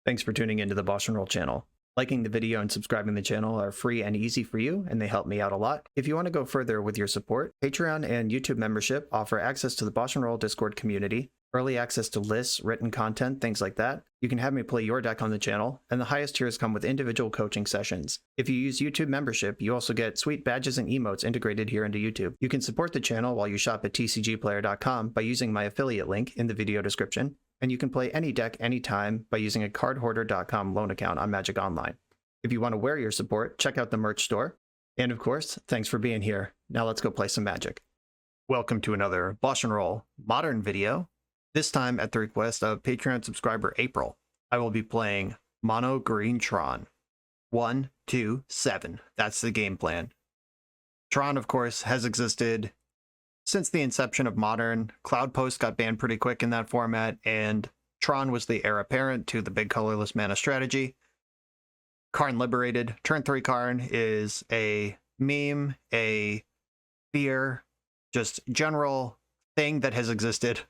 Thanks for tuning into the BoshNRoll channel. Liking the video and subscribing to the channel are free and easy for you, and they help me out a lot. If you want to go further with your support, Patreon and YouTube membership offer access to the BoshNRoll Discord community, early access to lists, written content, things like that. You can have me play your deck on the channel, and the highest tiers come with individual coaching sessions. If you use YouTube membership, you also get sweet badges and emotes integrated here into YouTube. You can support the channel while you shop at tcgplayer.com by using my affiliate link in the video description, and you can play any deck anytime by using a cardhoarder.com loan account on Magic Online. If you want to wear your support, check out the merch store. And of course, thanks for being here. Now let's go play some Magic. Welcome to another BoshNRoll Modern video. This time at the request of Patreon subscriber April, I will be playing Mono-Green Tron. 1, 2, 7. That's the game plan. Tron, of course, has existed since the inception of Modern. Cloud Post got banned pretty quick in that format, and Tron was the heir apparent to the big colorless mana strategy. Karn Liberated, turn 3 Karn, is a meme, a fear, just general thing that has existed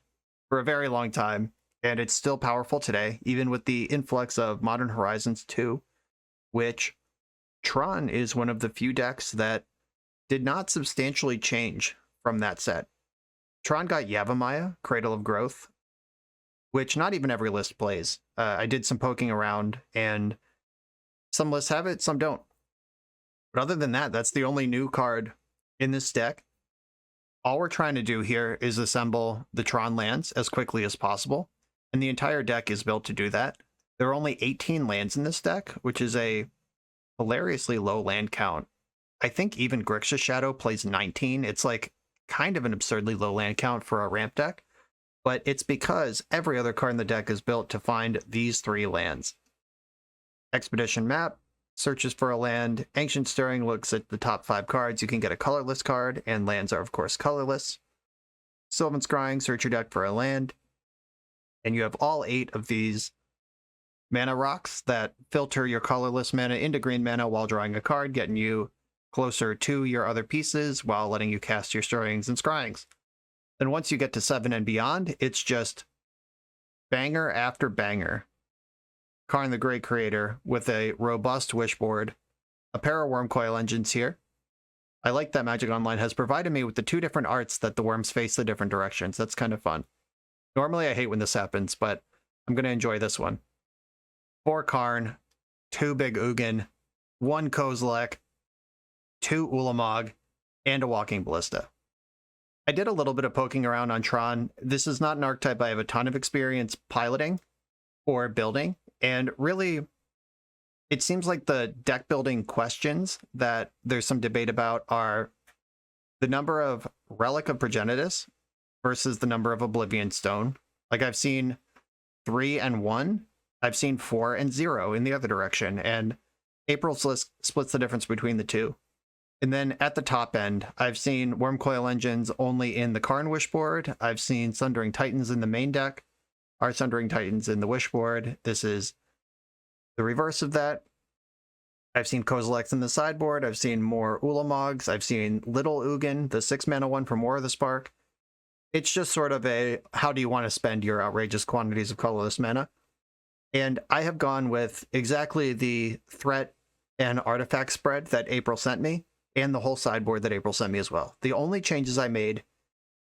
for a very long time, and it's still powerful today, even with the influx of Modern Horizons 2, which Tron is one of the few decks that did not substantially change from that set. Tron got Yavimaya, Cradle of Growth, which not even every list plays. I did some poking around, and some lists have it, some don't. But other than that, that's the only new card in this deck. All we're trying to do here is assemble the Tron lands as quickly as possible, and the entire deck is built to do that. There are only 18 lands in this deck, which is a hilariously low land count. I think even Grixis Shadow plays 19. It's like kind of an absurdly low land count for a ramp deck, but it's because every other card in the deck is built to find these 3 lands. Expedition Map searches for a land. Ancient Stirring looks at the top 5 cards. You can get a colorless card, and lands are, of course, colorless. Sylvan Scrying, search your deck for a land. And you have all 8 of these mana rocks that filter your colorless mana into green mana while drawing a card, getting you closer to your other pieces while letting you cast your Stirrings and Scryings. Then once you get to 7 and beyond, it's just banger after banger. Karn the Great Creator with a robust wishboard, a pair of worm coil engines here. I like that Magic Online has provided me with the 2 different arts that the worms face the different directions. That's kind of fun. Normally I hate when this happens, but I'm going to enjoy this one. 4 Karn, 2 big Ugin, 1 Kozilek, 2 Ulamog, and a Walking Ballista. I did a little bit of poking around on Tron. This is not an archetype I have a ton of experience piloting or building. And really, it seems like the deck building questions that there's some debate about are the number of Relic of Progenitus versus the number of Oblivion Stone. Like, I've seen 3 and 1. I've seen 4 and 0 in the other direction. And April's list splits the difference between the 2. And then at the top end, I've seen Wormcoil Engines only in the Karn Wishboard. I've seen Sundering Titans in the main deck. Our Sundering Titans in the Wishboard. This is the reverse of that. I've seen Kozileks in the sideboard. I've seen more Ulamogs. I've seen Little Ugin, the 6 mana one from War of the Spark. It's just sort of a, how do you want to spend your outrageous quantities of colorless mana? And I have gone with exactly the threat and artifact spread that April sent me, and the whole sideboard that April sent me as well. The only changes I made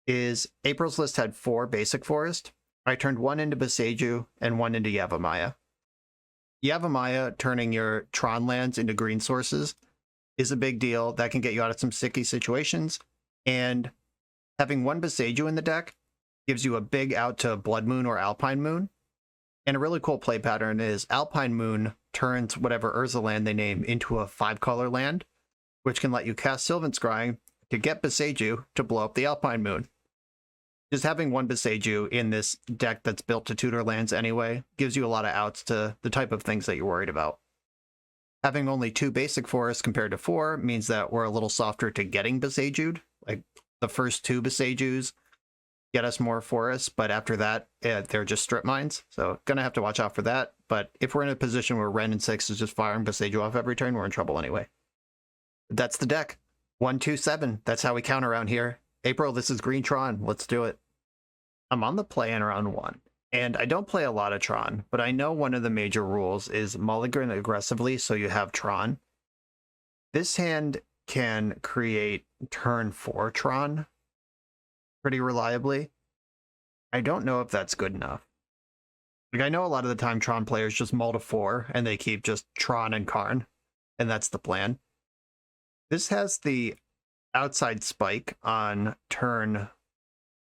is April's list had 4 basic forest. I turned 1 into Boseiju and 1 into Yavimaya. Yavimaya, turning your Tron lands into green sources, is a big deal. That can get you out of some sticky situations. And having 1 Boseiju in the deck gives you a big out to Blood Moon or Alpine Moon. And a really cool play pattern is Alpine Moon turns whatever Urza land they name into a 5-color land, which can let you cast Sylvan Scrying to get Boseiju to blow up the Alpine Moon. Just having 1 Boseiju in this deck that's built to tutor lands anyway gives you a lot of outs to the type of things that you're worried about. Having only 2 basic forests compared to 4 means that we're a little softer to getting Boseijud. Like, the first 2 Boseijus get us more forests, but after that, they're just strip mines. So gonna have to watch out for that. But if we're in a position where Ren and 6 is just firing Boseiju off every turn, we're in trouble anyway. That's the deck. 1, 2, 7. That's how we count around here. April, this is Green Tron. Let's do it. I'm on the play in round 1. And I don't play a lot of Tron, but I know one of the major rules is mulligan aggressively so you have Tron. This hand can create turn 4 Tron pretty reliably. I don't know if that's good enough. Like, I know a lot of the time Tron players just mull to 4 and they keep just Tron and Karn, and that's the plan. This has the outside spike on turn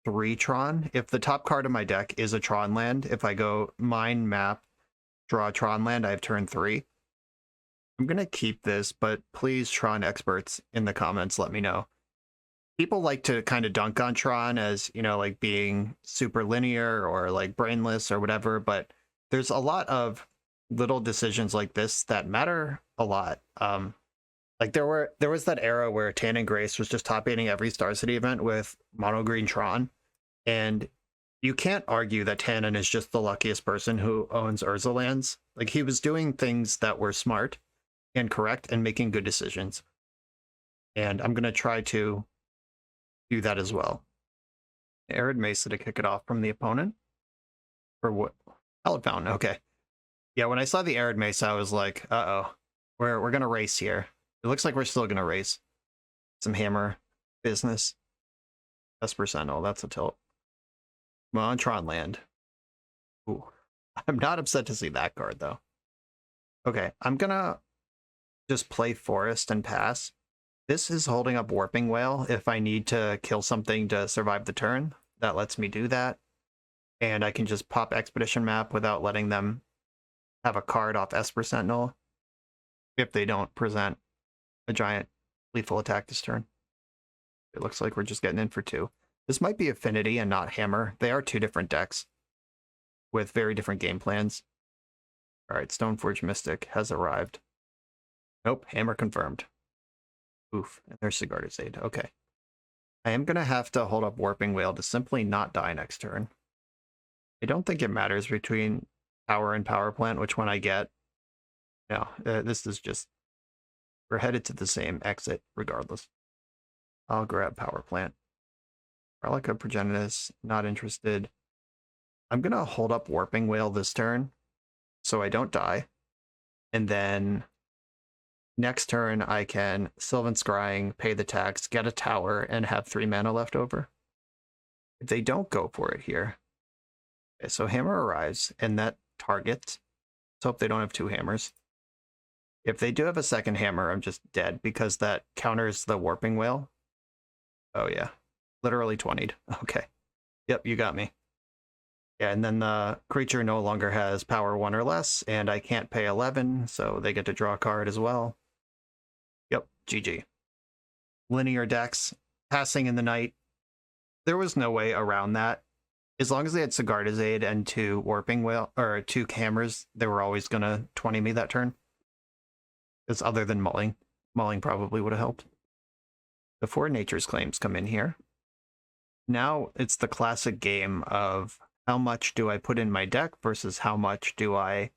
3 Tron. If the top card of my deck is a Tron land, if I go mine, map, draw a Tron land, I have turn 3. I'm going to keep this, but please, Tron experts in the comments, let me know. People like to kind of dunk on Tron as, you know, like being super linear or like brainless or whatever, but there's a lot of little decisions like this that matter a lot. Like there was that era where Tan and Grace was just top 8ing every Star City event with Mono-Green Tron, and you can't argue that Tannen is just the luckiest person who owns Urza lands. Like, he was doing things that were smart and correct and making good decisions. And I'm going to try to do that as well. Arid Mesa to kick it off from the opponent. Or what? Hallowed Fountain, okay. Yeah, when I saw the Arid Mesa, I was like, uh-oh. We're going to race here. It looks like we're still going to race. Some hammer business. Esper Sentinel, that's a tilt. Well, Tron land. Ooh. I'm not upset to see that card, though. Okay, I'm going to just play Forest and pass. This is holding up Warping Whale. If I need to kill something to survive the turn, that lets me do that. And I can just pop Expedition Map without letting them have a card off Esper Sentinel if they don't present a giant lethal attack this turn. It looks like we're just getting in for 2. This might be Affinity and not Hammer. They are 2 different decks with very different game plans. All right, Stoneforge Mystic has arrived. Nope, Hammer confirmed. Oof, and there's Sigarda's Aid. Okay. I am going to have to hold up Warping Whale to simply not die next turn. I don't think it matters between Power and Power Plant which one I get. No, this is just... We're headed to the same exit regardless. I'll grab Power Plant. Relica Progenitus, not interested. I'm going to hold up Warping Whale this turn so I don't die. And then next turn I can Sylvan Scrying, pay the tax, get a tower, and have 3 mana left over. If they don't go for it here. Okay, so Hammer arrives, and that targets. Let's hope they don't have 2 hammers. If they do have a second hammer, I'm just dead because that counters the Warping Whale. Oh yeah, literally 20'd. Okay. Yep, you got me. Yeah, and then the creature no longer has power 1 or less, and I can't pay 11, so they get to draw a card as well. Yep, GG. Linear decks, passing in the night. There was no way around that. As long as they had Sigarda's Aid and 2 Warping Whale, or 2 hammers, they were always gonna 20 me that turn. Because other than mulling. Mulling probably would have helped. Before Nature's Claims come in here. Now it's the classic game of how much do I put in my deck versus how much do I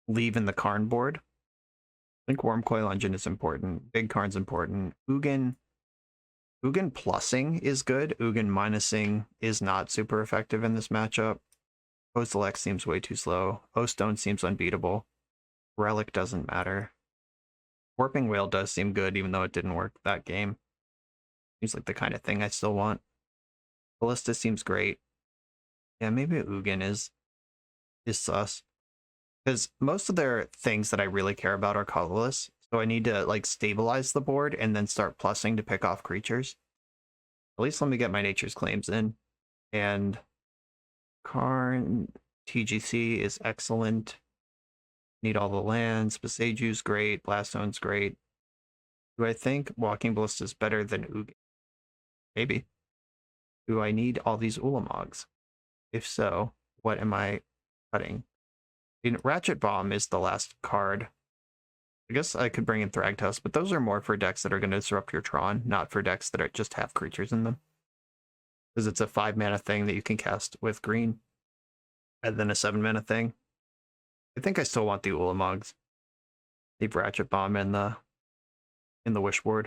leave in the Karn board. I think Wormcoil Engine is important. Big Karn's important. Ugin plussing is good. Ugin minusing is not super effective in this matchup. Kozilek seems way too slow. O-Stone seems unbeatable. Relic doesn't matter. Warping Whale does seem good, even though it didn't work that game. Seems like the kind of thing I still want. Ballista seems great. Yeah, maybe Ugin is sus. Because most of their things that I really care about are colorless, so I need to like stabilize the board and then start plussing to pick off creatures. At least let me get my Nature's Claims in. And Karn TGC is excellent. Need all the lands. Besaju's great. Blaststone's great. Do I think Walking Ballista is better than Ugin? Maybe. Do I need all these Ulamogs? If so, what am I cutting? Ratchet Bomb is the last card. I guess I could bring in Thragtusk, but those are more for decks that are going to disrupt your Tron, not for decks that are just have creatures in them. Because it's a 5 mana thing that you can cast with green, and then a 7 mana thing. I think I still want the Ulamogs. Leave Ratchet Bomb in the Wishboard.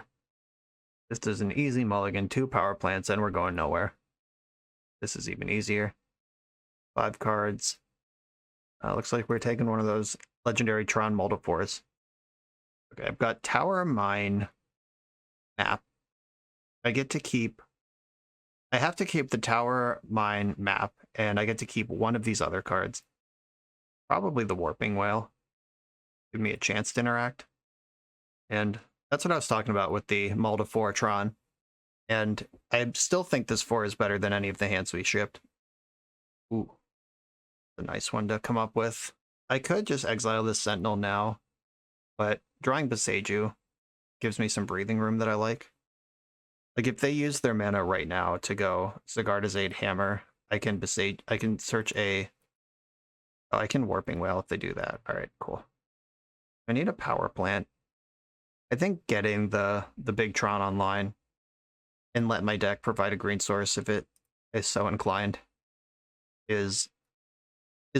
This is an easy mulligan, 2 power plants, and we're going nowhere. This is even easier. 5 cards. Looks like we're taking one of those legendary Tron multi-4s. Okay, I've got Tower Mine map. I get to keep... I have to keep the Tower Mine map, and I get to keep one of these other cards. Probably the Warping Whale. Give me a chance to interact. And that's what I was talking about with the multi-4 Tron. And I still think this 4 is better than any of the hands we shipped. Ooh. A nice one to come up with. I could just exile this Sentinel now, but drawing Boseiju gives me some breathing room that I like. Like if they use their mana right now to go Zagardazade Hammer, I can search a... Oh, I can Warping Whale if they do that. Alright, cool. I need a power plant. I think getting the big Tron online and let my deck provide a green source if it is so inclined is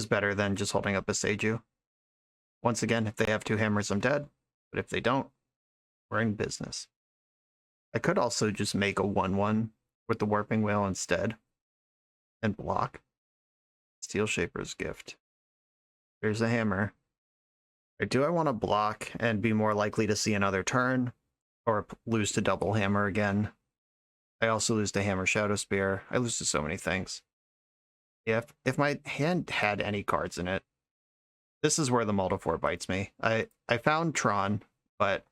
better than just holding up a Boseiju. Once again, if they have 2 hammers, I'm dead. But if they don't, we're in business. I could also just make a 1/1 with the Warping Whale instead and block. Steel Shaper's Gift. There's a hammer. Do I want to block and be more likely to see another turn or lose to double hammer again? I also lose to Hammer Shadow Spear. I lose to so many things. Yeah, if my hand had any cards in it, this is where the multi-4 bites me. I found Tron, but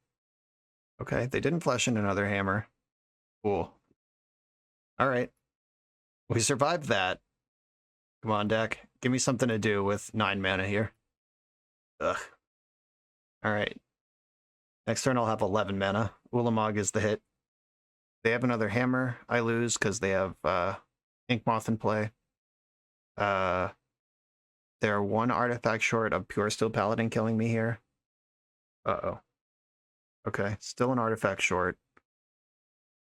okay, they didn't flesh in another hammer. Cool. All right. We survived that. Come on, deck. Give me something to do with 9 mana here. Ugh. All right. Next turn I'll have 11 mana. Ulamog is the hit. They have another hammer. I lose because they have Inkmoth in play. They're 1 artifact short of Pure Steel Paladin killing me here. Uh-oh. Okay, still an artifact short.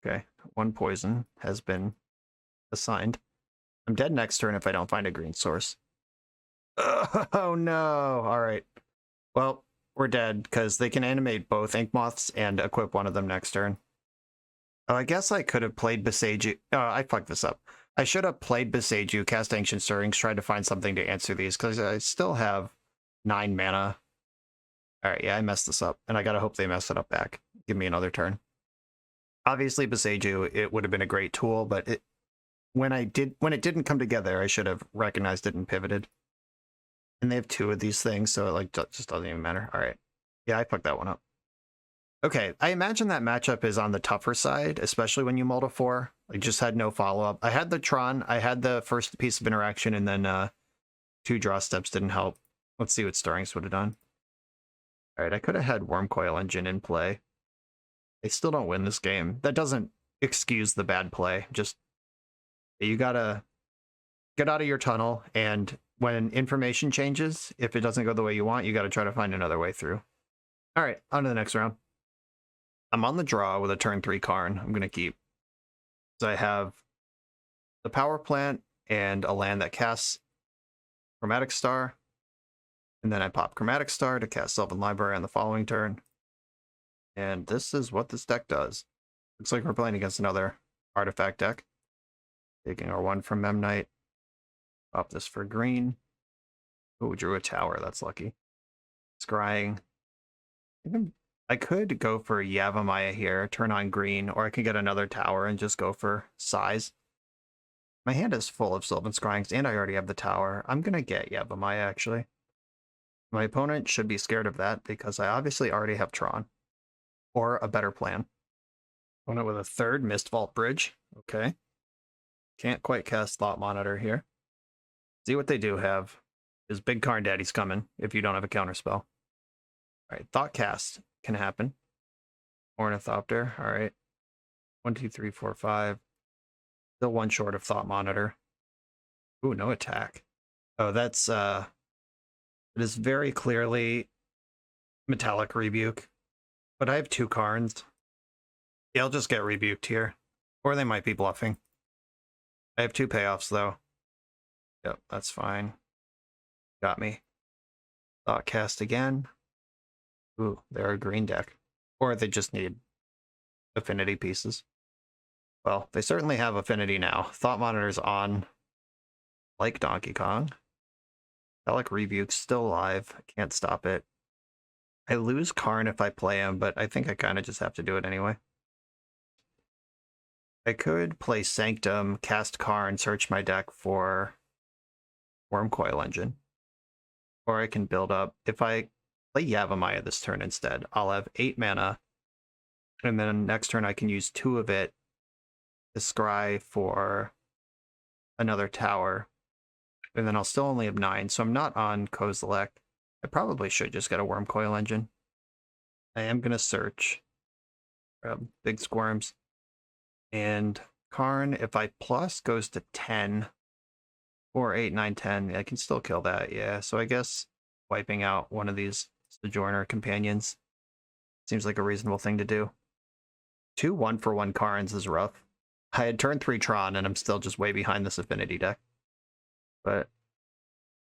Okay, 1 poison has been assigned. I'm dead next turn if I don't find a green source. Oh no! Alright. Well, we're dead, because they can animate both Inkmoths and equip one of them next turn. Oh, I guess I could have played Boseiju. Oh, I fucked this up. I should have played Boseiju, cast Ancient Stirrings, tried to find something to answer these, because I still have 9 mana. Alright, yeah, I messed this up, and I gotta hope they mess it up back. Give me another turn. Obviously, Boseiju, it would have been a great tool, but when it didn't come together, I should have recognized it and pivoted. And they have 2 of these things, so it just doesn't even matter. Alright. Yeah, I fucked that one up. Okay, I imagine that matchup is on the tougher side, especially when you multi-4. I just had no follow-up. I had the Tron, I had the first piece of interaction, and then 2 draw steps didn't help. Let's see what Stirrings would have done. Alright, I could have had Wormcoil Engine in play. They still don't win this game. That doesn't excuse the bad play. Just, you gotta get out of your tunnel, and when information changes, if it doesn't go the way you want, you gotta try to find another way through. Alright, on to the next round. I'm on the draw with a turn 3 Karn. I'm gonna keep. So I have the power plant and a land that casts Chromatic Star. And then I pop Chromatic Star to cast Sylvan Library on the following turn. And this is what this deck does. Looks like we're playing against another artifact deck. Taking our 1 from Memnite. Pop this for green. Oh, drew a tower. That's lucky. Scrying. I could go for Yavimaya here, turn on green, or I could get another tower and just go for size. My hand is full of Sylvan Scryings, and I already have the tower. I'm going to get Yavimaya, actually. My opponent should be scared of that, because I obviously already have Tron. Or a better plan. Opponent with a 3rd Mistvault Bridge. Okay. Can't quite cast Thought Monitor here. See what they do have. Is Big Karn Daddy's coming, if you don't have a counterspell. Alright, Thought Cast can happen. Ornithopter, alright. 1, 2, 3, 4, 5. Still 1 short of Thought Monitor. Ooh, no attack. Oh, that's, it is very clearly Metallic Rebuke. But I have 2 Karns. Yeah, I'll just get rebuked here. Or they might be bluffing. I have 2 payoffs, though. Yep, that's fine. Got me. Thought Cast again. Ooh, they're a green deck. Or they just need affinity pieces. Well, they certainly have affinity now. Thought Monitor's on. like Donkey Kong. Kozilek Rebuke's still alive. I can't stop it. I lose Karn if I play him, but I think I kind of just have to do it anyway. I could play Sanctum, cast Karn, search my deck for Wurmcoil Engine. Or I can build up. If I play Yavimaya this turn instead, I'll have 8 mana. And then next turn I can use 2 of it to scry for another tower. And then I'll still only have 9, so I'm not on Kozilek. I probably should just get a Wurmcoil Engine. I am going to search big squirms. And Karn, if I plus, goes to 10. 4, 8, 9, 10. I can still kill that, yeah. So I guess wiping out one of these Sojourner companions seems like a reasonable thing to do. 2 1-for-1 Karns is rough. I had turn 3 Tron, and I'm still just way behind this Affinity deck. But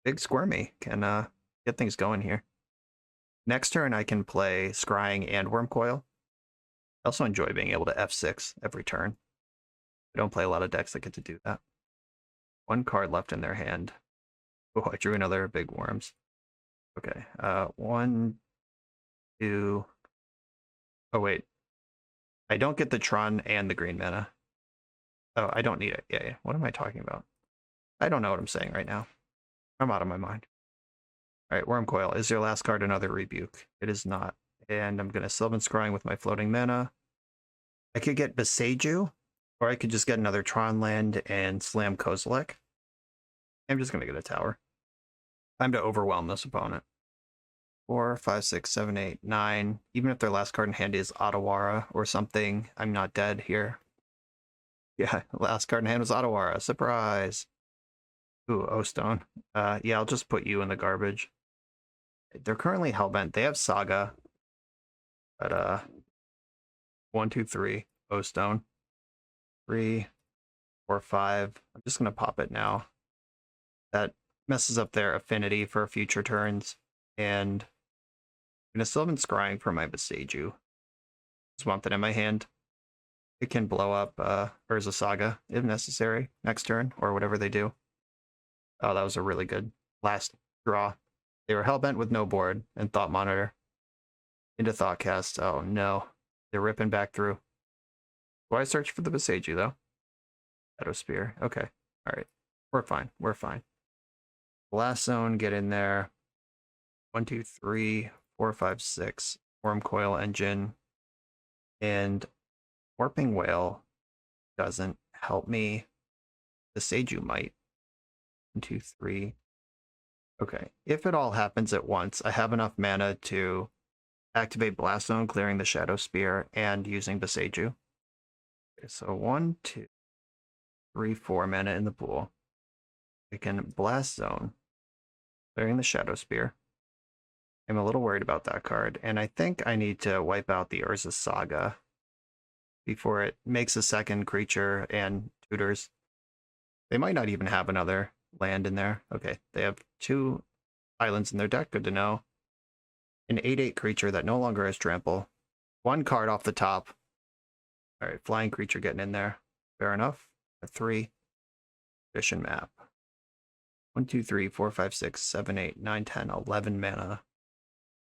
big Squirmy can get things going here. Next turn, I can play Scrying and Wurmcoil. I also enjoy being able to F6 every turn. I don't play a lot of decks that get to do that. 1 card left in their hand. Oh, I drew another big Worms. Okay, 1, 2... Oh, wait. I don't get the Tron and the green mana. Oh, I don't need it. Yeah. What am I talking about? I don't know what I'm saying right now. I'm out of my mind. Alright, Wurmcoil. Is your last card another Rebuke? It is not. And I'm going to Sylvan Scrying with my floating mana. I could get Beseiju, or I could just get another Tron land and slam Kozilek. I'm just going to get a tower. Time to overwhelm this opponent. 4, 5, 6, 7, 8, 9. Even if their last card in hand is Otawara or something, I'm not dead here. Yeah, last card in hand was Otawara. Surprise! Ooh, O-Stone. Yeah, I'll just put you in the garbage. They're currently Hellbent. They have Saga. But, 1, 2, 3. O-Stone. 3, 4, 5. I'm just going to pop it now. That messes up their affinity for future turns. And I'm going to Sylvan Scrying for my Beseiju. Just want that in my hand. It can blow up Urza Saga if necessary next turn, or whatever they do. Oh, that was a really good last draw. They were Hellbent with no board and Thought Monitor. Into Thoughtcast. Oh no. They're ripping back through. Do I search for the Beseiju though? Shadow Spear. Okay. Alright. We're fine. We're fine. Blast Zone, get in there. 1, 2, 3, 4, 5, 6. Wurmcoil Engine. And Warping Whale doesn't help me. Beseiju might. 1, 2, 3. Okay. If it all happens at once, I have enough mana to activate Blast Zone, clearing the Shadow Spear, and using Beseiju. Okay, so 1, 2, 3, 4 mana in the pool. I can Blast Zone, clearing the Shadow Spear. I'm a little worried about that card, and I think I need to wipe out the Urza Saga before it makes a second creature and tutors. They might not even have another land in there. Okay, they have 2 islands in their deck, good to know. An 8/8 creature that no longer has trample. 1 card off the top. Alright, flying creature getting in there. Fair enough. A 3. Edition map. 1, 2, 3, 4, 5, 6, 7, 8, 9, 10, 11 mana.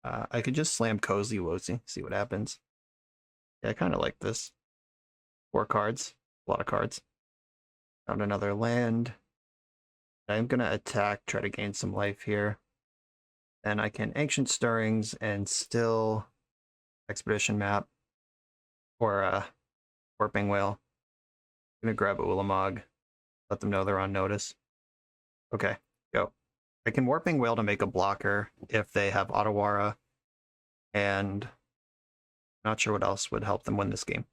I could just slam Cozy Wozy, see what happens. Yeah, I kind of like this. 4 cards. A lot of cards. Found another land. I'm going to attack, try to gain some life here. Then I can Ancient Stirrings and still Expedition Map. Or Warping Whale. I'm going to grab Ulamog. Let them know they're on notice. Okay, go. I can Warping Whale to make a blocker if they have Otawara. And not sure what else would help them win this game.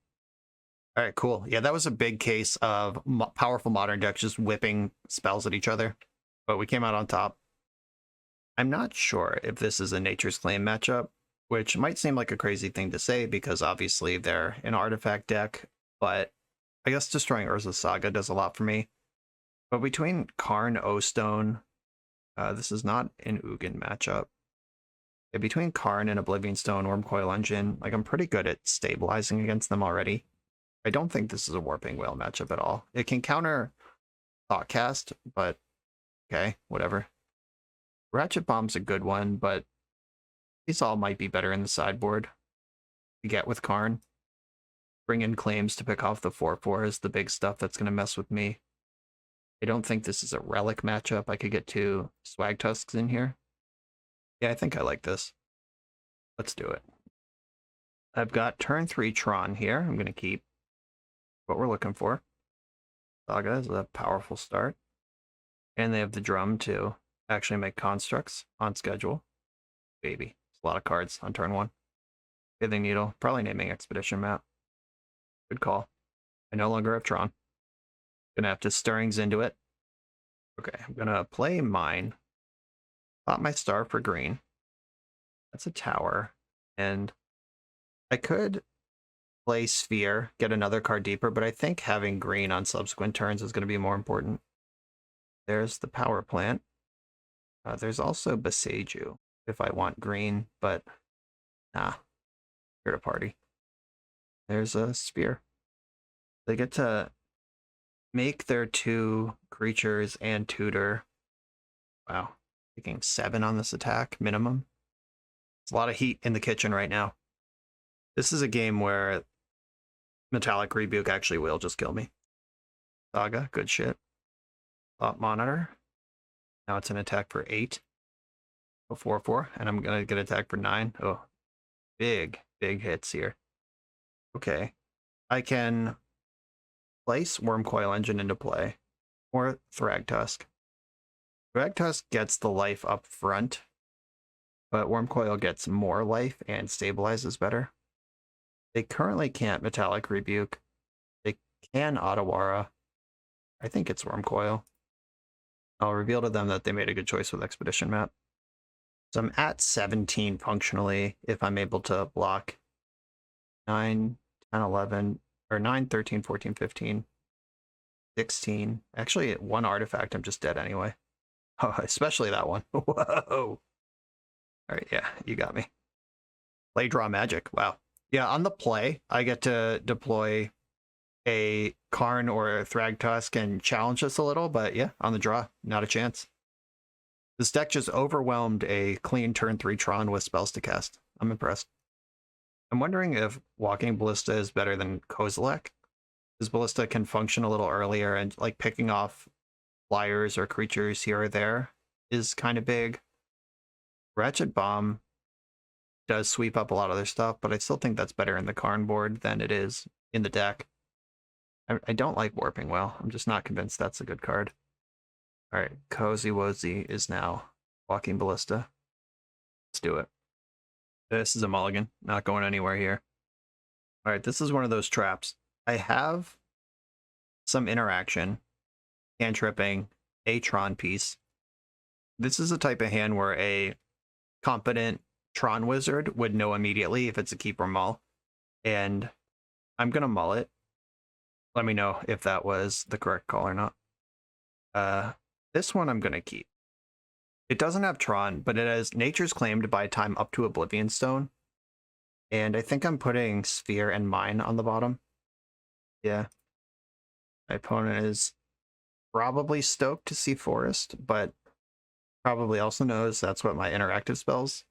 All right, cool. Yeah, that was a big case of powerful modern decks just whipping spells at each other. But we came out on top. I'm not sure if this is a Nature's Claim matchup, which might seem like a crazy thing to say because obviously they're an artifact deck, but I guess destroying Urza Saga does a lot for me. But between Karn, O-Stone, this is not an Ugin matchup. Yeah, between Karn and Oblivion Stone, Wurmcoil Engine, like I'm pretty good at stabilizing against them already. I don't think this is a Warping Whale matchup at all. It can counter Thoughtcast, but Okay, whatever. Ratchet Bomb's a good one, but these all might be better in the sideboard. You get with Karn. Bring in Claims to pick off the 4/4 is the big stuff that's going to mess with me. I don't think this is a Relic matchup. I could get 2 Swag Tusks in here. Yeah, I think I like this. Let's do it. I've got turn 3 Tron here. I'm going to keep what we're looking for. Saga is a powerful start. And they have the drum to actually make constructs on schedule. Baby. It's a lot of cards on turn 1. Pithing Needle. Probably naming Expedition Map. Good call. I no longer have Tron. Gonna have to Stirrings into it. Okay, I'm gonna play mine. Pop my star for green. That's a tower. And I could play Sphere, get another card deeper, but I think having green on subsequent turns is going to be more important. There's the power plant. There's also Beseju if I want green, but nah, here to party. There's a Sphere. They get to make their 2 creatures and tutor. Wow, taking 7 on this attack minimum. It's a lot of heat in the kitchen right now. This is a game where Metallic Rebuke actually will just kill me. Saga, good shit. Thought Monitor. Now it's an attack for 8. A 4/4, and I'm gonna get attack for 9. Oh, big hits here. Okay. I can place Wormcoil Engine into play. Or Thragtusk. Thragtusk gets the life up front, but Wormcoil gets more life and stabilizes better. They currently can't Metallic Rebuke. They can Otawara. I think it's Wormcoil. I'll reveal to them that they made a good choice with Expedition Map. So I'm at 17 functionally if I'm able to block 9, 10, 11, or 9, 13, 14, 15, 16. Actually, 1 artifact, I'm just dead anyway. Oh, especially that one. Whoa. All right, yeah, you got me. Play, draw, magic. Wow. Yeah, on the play, I get to deploy a Karn or a Thragtusk and challenge us a little, but yeah, on the draw, not a chance. This deck just overwhelmed a clean turn 3 Tron with spells to cast. I'm impressed. I'm wondering if Walking Ballista is better than Kozilek, because Ballista can function a little earlier, and like picking off flyers or creatures here or there is kind of big. Ratchet Bomb does sweep up a lot of their stuff, but I still think that's better in the Karn board than it is in the deck. I don't like Warping Well. I'm just not convinced that's a good card. All right, Cozy Wozy is now Walking Ballista. Let's do it. This is a mulligan. Not going anywhere here. All right, this is one of those traps. I have some interaction, cantripping, a Tron piece. This is a type of hand where a competent Tron wizard would know immediately if it's a keep or mull. And I'm going to mull it. Let me know if that was the correct call or not. This one I'm going to keep. It doesn't have Tron, but it has Nature's Claim to buy time up to Oblivion Stone. And I think I'm putting Sphere and Mine on the bottom. Yeah. My opponent is probably stoked to see Forest, but probably also knows that's what my interactive spells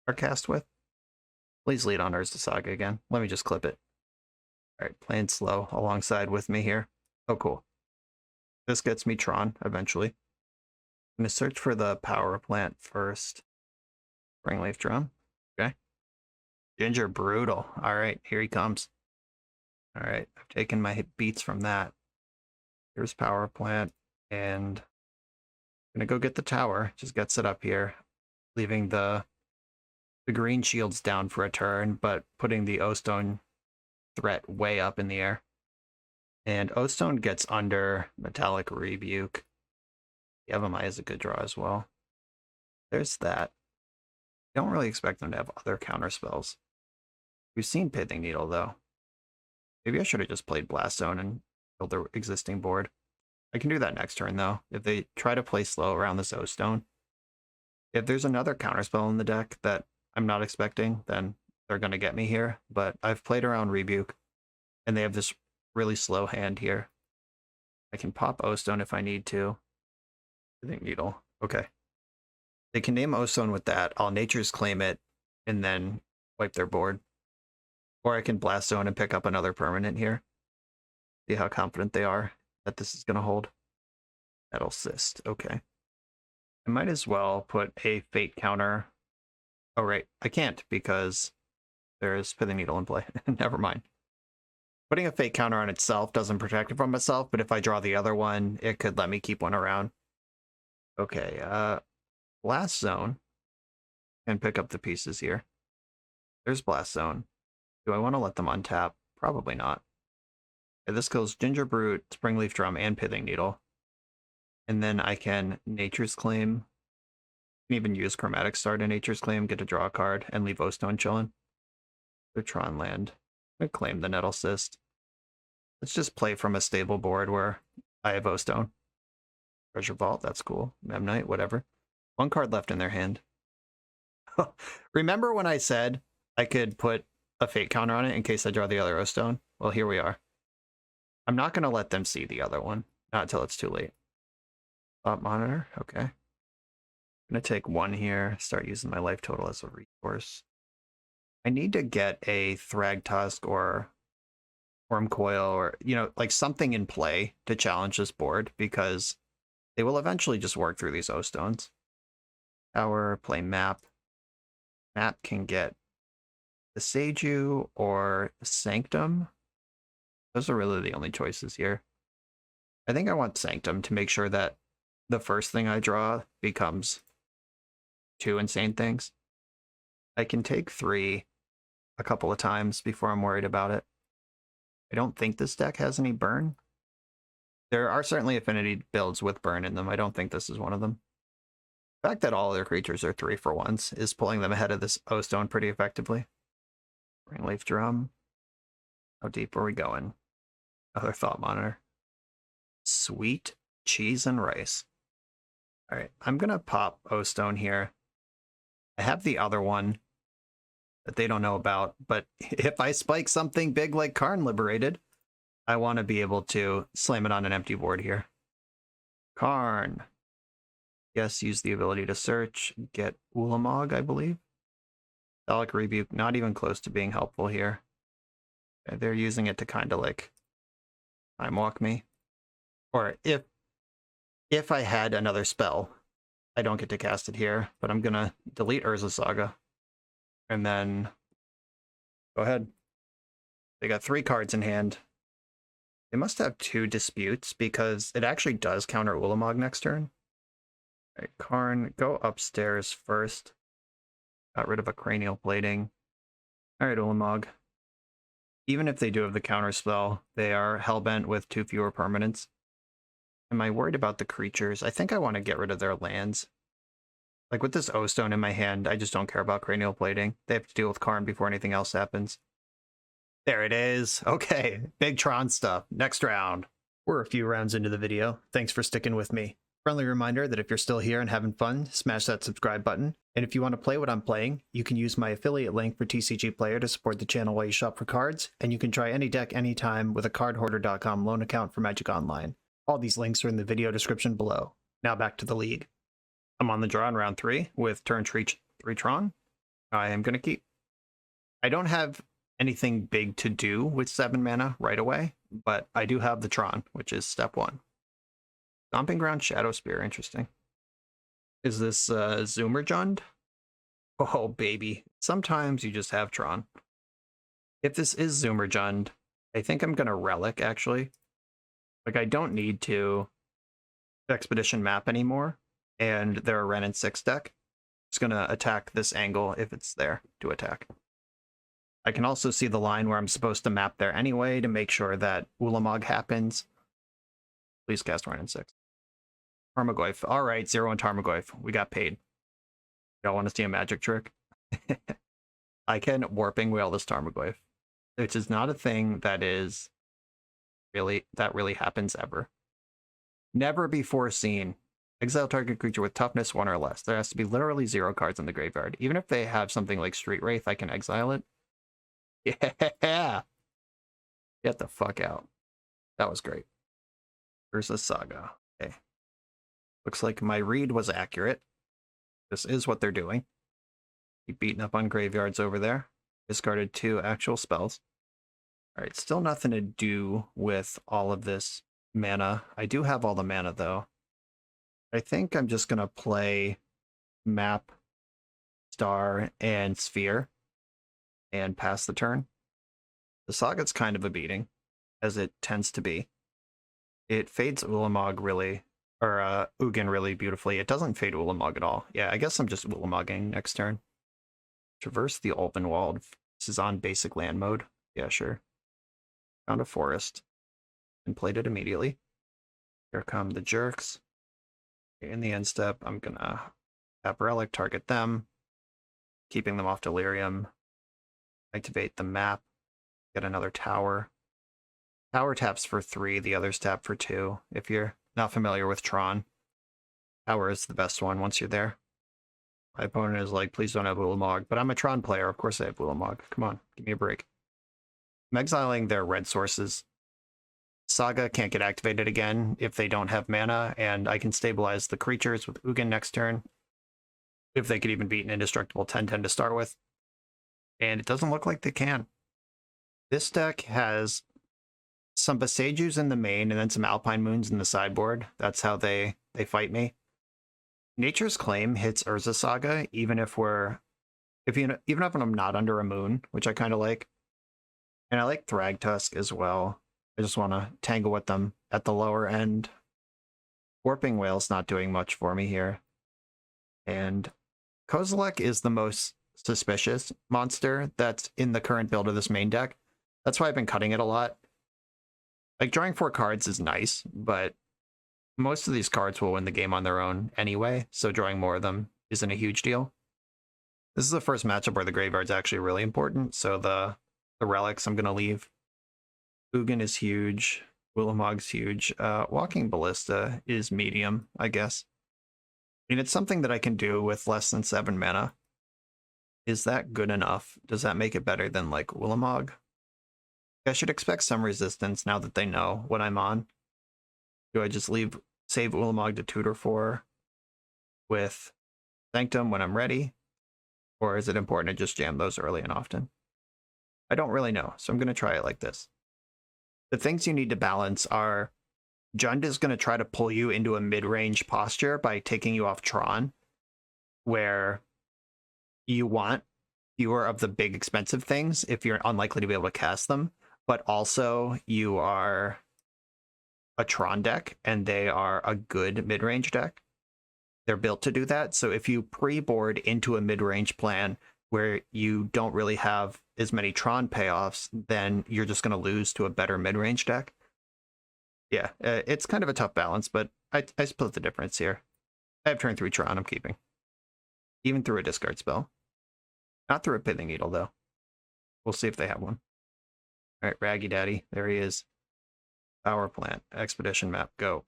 are cast with. Please lead on Urza Saga again. Let me just clip it. All right, playing slow alongside with me here. Oh, cool. This gets me Tron eventually. I'm going to search for the power plant first. Springleaf Drum. Okay. Ginger Brutal. All right, here he comes. All right, I've taken my beats from that. Here's power plant, and I'm going to go get the tower. Just gets it up here, leaving the green shields down for a turn, but putting the O-Stone threat way up in the air. And O-Stone gets under Metallic Rebuke. Yavimaya is a good draw as well. There's that. Don't really expect them to have other counter spells. We've seen Pithing Needle, though. Maybe I should have just played Blast Zone and build their existing board. I can do that next turn, though, if they try to play slow around this O-Stone. If there's another counterspell in the deck that I'm not expecting, then they're going to get me here. But I've played around Rebuke, and they have this really slow hand here. I can pop O-Stone if I need to. Pithing Needle. Okay. They can name O-Stone with that. I'll Nature's Claim it and then wipe their board. Or I can Blast Zone and pick up another permanent here. See how confident they are that this is going to hold. That'll Cyst. Okay. I might as well put a Fate counter. Oh, right. I can't because there's Pithing Needle in play. Never mind. Putting a Fate counter on itself doesn't protect it from myself, but if I draw the other one, it could let me keep one around. Okay, Blast Zone. And pick up the pieces here. There's Blast Zone. Do I want to let them untap? Probably not. Okay, this kills Ginger Brute, Springleaf Drum, and Pithing Needle. And then I can Nature's Claim. I can even use Chromatic Star to Nature's Claim, get to draw a card, and leave O-Stone chilling. The Tron land. I'm going to claim the Nettle Cyst. Let's just play from a stable board where I have O-Stone. Treasure Vault, that's cool. Memnite, whatever. One card left in their hand. Remember when I said I could put a Fate counter on it in case I draw the other O-Stone? Well, here we are. I'm not going to let them see the other one. Not until it's too late. Thought Monitor, okay. I'm going to take one here, start using my life total as a resource. I need to get a Thragtusk or Wormcoil or, you know, like something in play to challenge this board because they will eventually just work through these O-Stones. Power, play Map. Map can get the Seiju or the Sanctum. Those are really the only choices here. I think I want Sanctum to make sure that the first thing I draw becomes 2 insane things. I can take 3 a couple of times before I'm worried about it. I don't think this deck has any burn. There are certainly affinity builds with burn in them. I don't think this is one of them. The fact that all other creatures are 3-for-1s is pulling them ahead of this O-Stone pretty effectively. Springleaf Drum. How deep are we going? Another Thought Monitor. Sweet cheese and rice. All right, I'm going to pop O-Stone here. I have the other one that they don't know about, but if I spike something big like Karn Liberated, I want to be able to slam it on an empty board here. Karn. Yes, use the ability to search. Get Ulamog, I believe. Dalek Rebuke, not even close to being helpful here. Okay, they're using it to kind of like time walk me. Or if I had another spell, I don't get to cast it here, but I'm going to delete Urza Saga. And then go ahead. They got 3 cards in hand. They must have 2 disputes because it actually does counter Ulamog next turn. All right, Karn, go upstairs first. Got rid of a Cranial Plating. All right, Ulamog. Even if they do have the counter spell, they are hellbent with 2 fewer permanents. Am I worried about the creatures? I think I want to get rid of their lands. Like with this O-Stone in my hand, I just don't care about Cranial Plating. They have to deal with Karn before anything else happens. There it is. Okay, big Tron stuff. Next round. We're a few rounds into the video. Thanks for sticking with me. Friendly reminder that if you're still here and having fun, smash that subscribe button. And if you want to play what I'm playing, you can use my affiliate link for TCG Player to support the channel while you shop for cards, and you can try any deck anytime with a cardhoarder.com loan account for Magic Online. All these links are in the video description below. Now back to the league. I'm on the draw in round 3 with turn 3 Tron. I am going to keep. I don't have anything big to do with 7 mana right away, but I do have the Tron, which is step 1. Stomping Ground, Shadow Spear, interesting. Is this Zoomerjund? Oh, baby. Sometimes you just have Tron. If this is Zoomerjund, I think I'm going to Relic, actually. Like, I don't need to Expedition Map anymore, and they're a Wrenn and 6 deck. Just going to attack this angle if it's there to attack. I can also see the line where I'm supposed to map there anyway to make sure that Ulamog happens. Please cast Wrenn and 6. Tarmogoyf. All right, 0 and Tarmogoyf. We got paid. Y'all want to see a magic trick? I can Warping Whale this Tarmogoyf, which is not a thing that really happens ever. Never before seen. Exile target creature with toughness 1 or less. There has to be literally 0 cards in the graveyard. Even if they have something like Street Wraith, I can exile it. Yeah! Get the fuck out. That was great. Urza Saga. Okay. Looks like my read was accurate. This is what they're doing. Keep beating up on graveyards over there. Discarded 2 actual spells. All right, still nothing to do with all of this mana. I do have all the mana, though. I think I'm just going to play Map, Star, and Sphere and pass the turn. The Saga's kind of a beating, as it tends to be. It fades Ulamog really, or Ugin really beautifully. It doesn't fade Ulamog at all. Yeah, I guess I'm just Ulamogging next turn. Traverse the Ulvenwald. This is on basic land mode. Yeah, sure. Found a forest and played it immediately. Here come the jerks. In the end step, I'm gonna tap Relic, target them, keeping them off Delirium. Activate the map, get another tower. Tower taps for 3, the others tap for 2. If you're not familiar with Tron, tower is the best one once you're there. My opponent is like, please don't have Ulamog, but I'm a Tron player, of course I have Ulamog. Come on, give me a break. I'm exiling their red sources. Saga can't get activated again if they don't have mana, and I can stabilize the creatures with Ugin next turn. If they could even beat an indestructible 10/10 to start with. And it doesn't look like they can. This deck has some Besejus in the main and then some Alpine Moons in the sideboard. That's how they fight me. Nature's Claim hits Urza Saga, even if even if I'm not under a moon, which I kind of like. And I like Thragtusk as well. I just want to tangle with them at the lower end. Warping Whale's not doing much for me here. And Kozilek is the most suspicious monster that's in the current build of this main deck. That's why I've been cutting it a lot. Like, drawing 4 cards is nice, but most of these cards will win the game on their own anyway, so drawing more of them isn't a huge deal. This is the first matchup where the graveyard's actually really important, so the relics I'm going to leave. Ugin is huge. Ulamog's huge. Walking Ballista is medium, I guess. I mean, it's something that I can do with less than 7 mana. Is that good enough? Does that make it better than, like, Ulamog? I should expect some resistance now that they know what I'm on. Do I just save Ulamog to tutor for with Sanctum when I'm ready? Or is it important to just jam those early and often? I don't really know, so I'm going to try it like this. The things you need to balance are Jund is going to try to pull you into a mid-range posture by taking you off Tron, where you want fewer of the big expensive things if you're unlikely to be able to cast them, but also you are a Tron deck and they are a good mid-range deck. They're built to do that. So if you pre-board into a mid-range plan where you don't really have as many Tron payoffs, then you're just going to lose to a better mid-range deck. Yeah, it's kind of a tough balance, but I split the difference here. I have turn 3 Tron I'm keeping. Even through a discard spell. Not through a Pithing Needle, though. We'll see if they have one. All right, Raggy Daddy. There he is. Power Plant. Expedition Map. Go.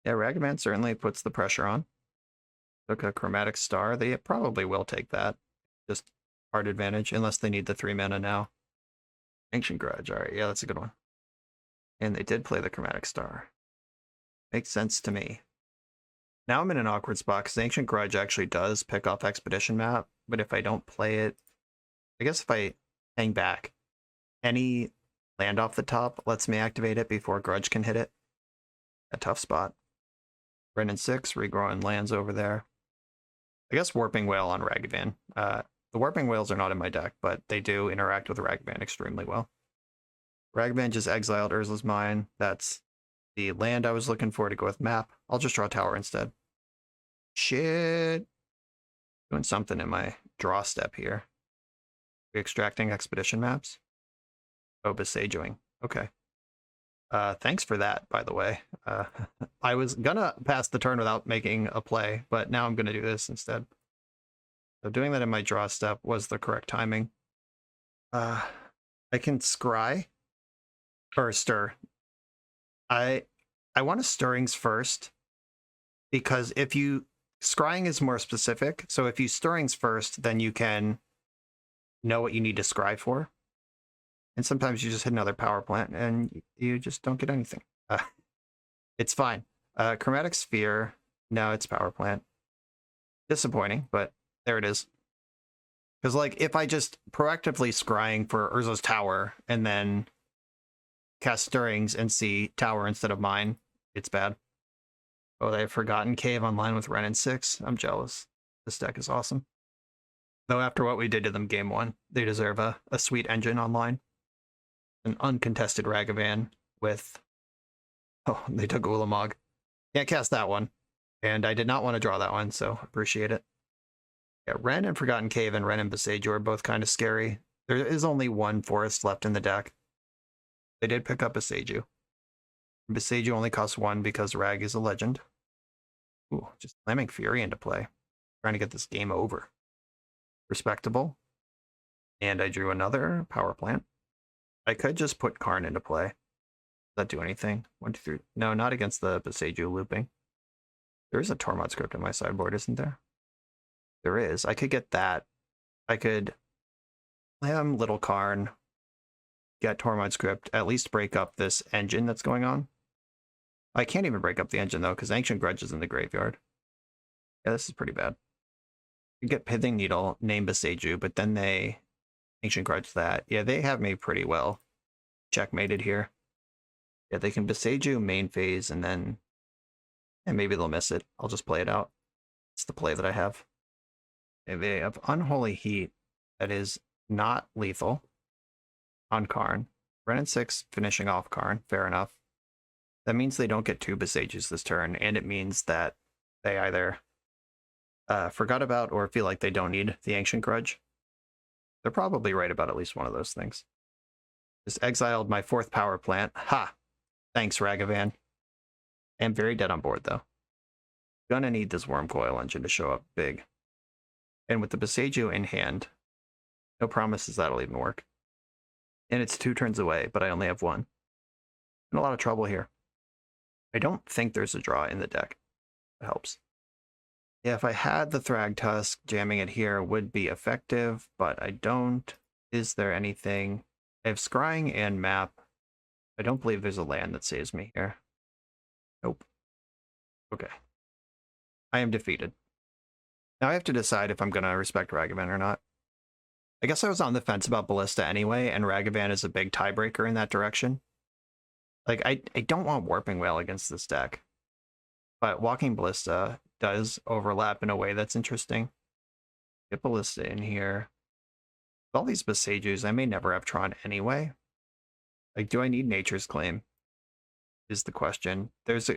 Yeah, Ragavan certainly puts the pressure on. Took a Chromatic Star. They probably will take that. Just hard advantage, unless they need the 3 mana now. Ancient Grudge. All right, yeah, that's a good one. And they did play the Chromatic Star. Makes sense to me. Now I'm in an awkward spot because Ancient Grudge actually does pick off Expedition Map, but if I don't play it, I guess if I hang back, any land off the top lets me activate it before Grudge can hit it. A tough spot. Brennan 6, regrowing lands over there. I guess Warping Whale on Ragavan. The Warping Whales are not in my deck, but they do interact with Ragavan extremely well. Ragavan just exiled Urza's Mine. That's the land I was looking for to go with map. I'll just draw tower instead. Shit. Doing something in my draw step here. We extracting expedition maps? Oh, Besageing. Okay. Thanks for that, by the way. I was gonna pass the turn without making a play, but now I'm gonna do this instead. So doing that in my draw step was the correct timing. I can scry or stir. I want to stirrings first because if you scrying is more specific. So if you stirrings first, then you can know what you need to scry for. And sometimes you just hit another power plant and you just don't get anything. It's fine. Chromatic Sphere No, it's power plant. Disappointing, but there it is. Because, like, if I just proactively scrying for Urza's Tower and then cast Stirrings and see Tower instead of mine, it's bad. Oh, they have Forgotten Cave online with Ren and 6. I'm jealous. This deck is awesome. Though after what we did to them game 1, they deserve a sweet engine online. An uncontested Ragavan with... Oh, they took Ulamog. Can't cast that one. And I did not want to draw that one, so appreciate it. Yeah, Ren and Forgotten Cave and Ren and Boseiju are both kind of scary. There is only one forest left in the deck. They did pick up Boseiju. Boseiju only costs 1 because Rag is a legend. Ooh, just slamming Fury into play. Trying to get this game over. Respectable. And I drew another power plant. I could just put Karn into play. Does that do anything? 1, 2, 3. No, not against the Boseiju looping. There is a Tormod script in my sideboard, isn't there? There is. I could get that. I could slam Little Karn, get Tormod script, at least break up this engine that's going on. I can't even break up the engine, though, because Ancient Grudge is in the graveyard. Yeah, this is pretty bad. You get Pithing Needle, name Boseiju, but then they Ancient Grudge that. Yeah, they have me pretty well checkmated here. Yeah, they can Boseiju main phase, and then... And maybe they'll miss it. I'll just play it out. It's the play that I have. They have Unholy Heat that is not lethal on Karn. Ren and 6 finishing off Karn. Fair enough. That means they don't get 2 Boseijus this turn, and it means that they either forgot about or feel like they don't need the Ancient Grudge. They're probably right about at least one of those things. Just exiled my 4th power plant. Ha! Thanks, Ragavan. I am very dead on board, though. Gonna need this Wormcoil engine to show up big. And with the Boseiju in hand, no promises that'll even work. And it's 2 turns away, but I only have 1. In a lot of trouble here. I don't think there's a draw in the deck. It helps. Yeah, if I had the Thragtusk, jamming it here would be effective, but I don't. Is there anything? I have Scrying and Map. I don't believe there's a land that saves me here. Nope. Okay. I am defeated. Now I have to decide if I'm going to respect Ragavan or not. I guess I was on the fence about Ballista anyway, and Ragavan is a big tiebreaker in that direction. Like, I don't want Warping Whale against this deck. But Walking Ballista does overlap in a way that's interesting. Get Ballista in here. With all these Boseijus, I may never have Tron anyway. Like, do I need Nature's Claim? Is the question. There's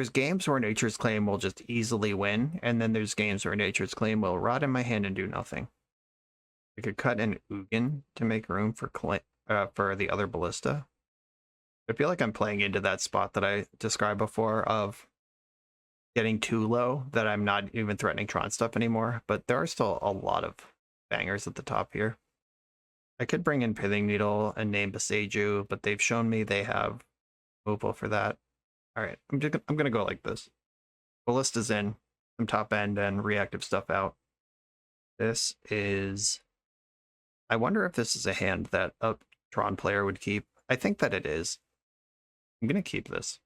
games where Nature's Claim will just easily win, and then there's games where Nature's Claim will rot in my hand and do nothing. I could cut an Ugin to make room for the other Ballista. I feel like I'm playing into that spot that I described before of getting too low that I'm not even threatening Tron stuff anymore, but there are still a lot of bangers at the top here. I could bring in Pithing Needle and name Boseiju, but they've shown me they have removal for that. All right, I'm gonna go like this. Ballista's in, some top end and reactive stuff out. This is... I wonder if this is a hand that a Tron player would keep. I think that it is. I'm gonna keep this.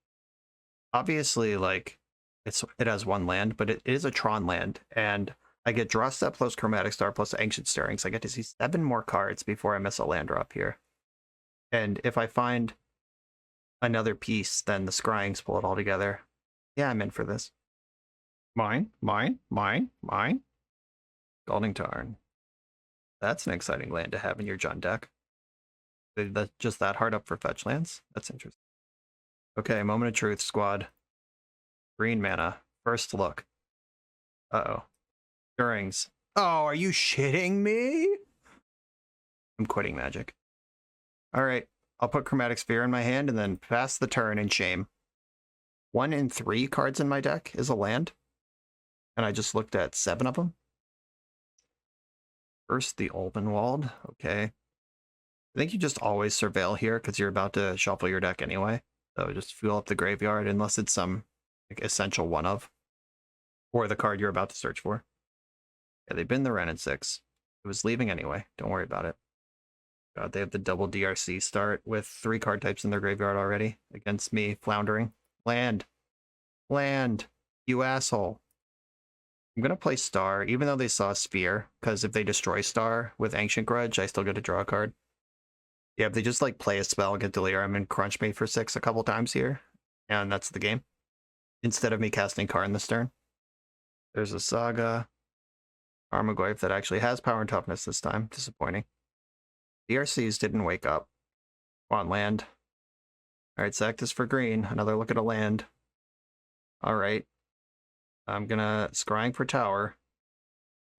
Obviously, like, it has 1 land, but it is a Tron land, and I get Draw Step plus Chromatic Star plus Ancient Stirring, so I get to see 7 more cards before I miss a land drop here. And if I find another piece, then the Scryings pull it all together. Yeah, I'm in for this. Mine. Scalding Tarn. That's an exciting land to have in your Jund deck. Just that hard up for fetch lands? That's interesting. Okay, Moment of Truth, squad. Green mana. First look. Uh-oh. Stirrings. Oh, are you shitting me? I'm quitting Magic. Alright, I'll put Chromatic Sphere in my hand and then pass the turn in shame. 1 in 3 cards in my deck is a land. And I just looked at 7 of them. First, the Ulvenwald. Okay. I think you just always surveil here because you're about to shuffle your deck anyway. So just fuel up the graveyard unless it's some like essential one of. Or the card you're about to search for. Yeah, they've been the Ren and 6. It was leaving anyway. Don't worry about it. God, they have the double DRC start with 3 card types in their graveyard already against me floundering. Land. Land. You asshole. I'm going to play Star, even though they saw Sphere, because if they destroy Star with Ancient Grudge, I still get to draw a card. Yeah, if they just like play a spell, get Delirium, and crunch me for 6 a couple times here, and that's the game. Instead of me casting Karn this turn. There's a Saga. Armagoyf that actually has power and toughness this time. Disappointing. DRCs didn't wake up. On land. Alright, sack this for green. Another look at a land. Alright. I'm gonna scrying for tower.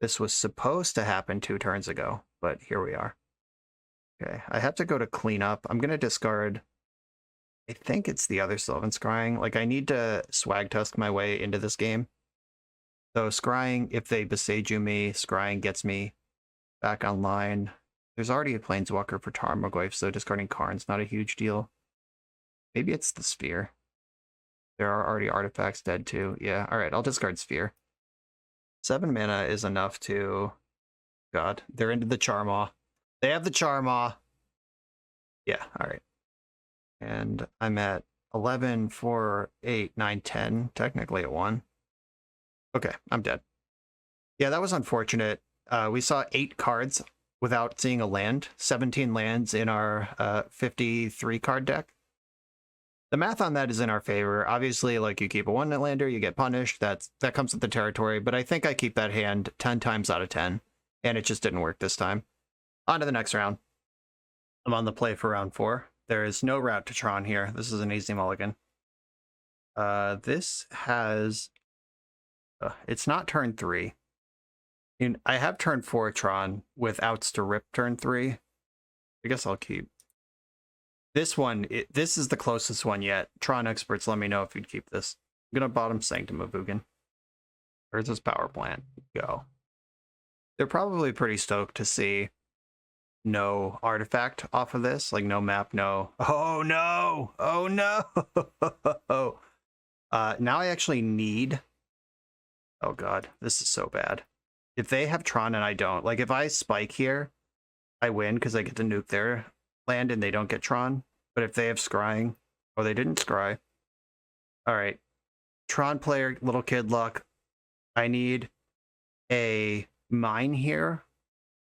This was supposed to happen 2 turns ago, but here we are. Okay, I have to go to clean up. I'm gonna discard. I think it's the other Sylvan scrying. Like, I need to swag tusk my way into this game. So scrying, if they Beseiju me, scrying gets me back online. There's already a Planeswalker for Tarmogoyf, so discarding Karn's not a huge deal. Maybe it's the Sphere. There are already artifacts dead too. Yeah, alright, I'll discard Sphere. 7 mana is enough to... God, they're into the Charmaw. They have the Charmaw. Yeah, alright. And I'm at 11, 4, 8, 9, 10. Technically at 1. Okay, I'm dead. Yeah, that was unfortunate. We saw 8 cards without seeing a land. 17 lands in our 53 card deck. The math on that is in our favor. Obviously, like, you keep a 1-lander, you get punished. That comes with the territory. But I think I keep that hand 10 times out of 10. And it just didn't work this time. On to the next round. I'm on the play for round 4. There is no route to Tron here. This is an easy mulligan. This has... it's not turn 3. I have turn 4 Tron with outs to rip turn 3. I guess I'll keep. This one, this is the closest one yet. Tron experts, let me know if you'd keep this. I'm going to bottom Sanctum of Ugin. Where's this power plant? Go. They're probably pretty stoked to see no artifact off of this. Like, no map, no... Oh, no! Oh, no! Now I actually need... Oh, God. This is so bad. If they have Tron and I don't... Like, if I spike here, I win because I get to nuke their land and they don't get Tron. But if they have scrying... Oh, they didn't scry. Alright. Tron player, little kid luck. I need a mine here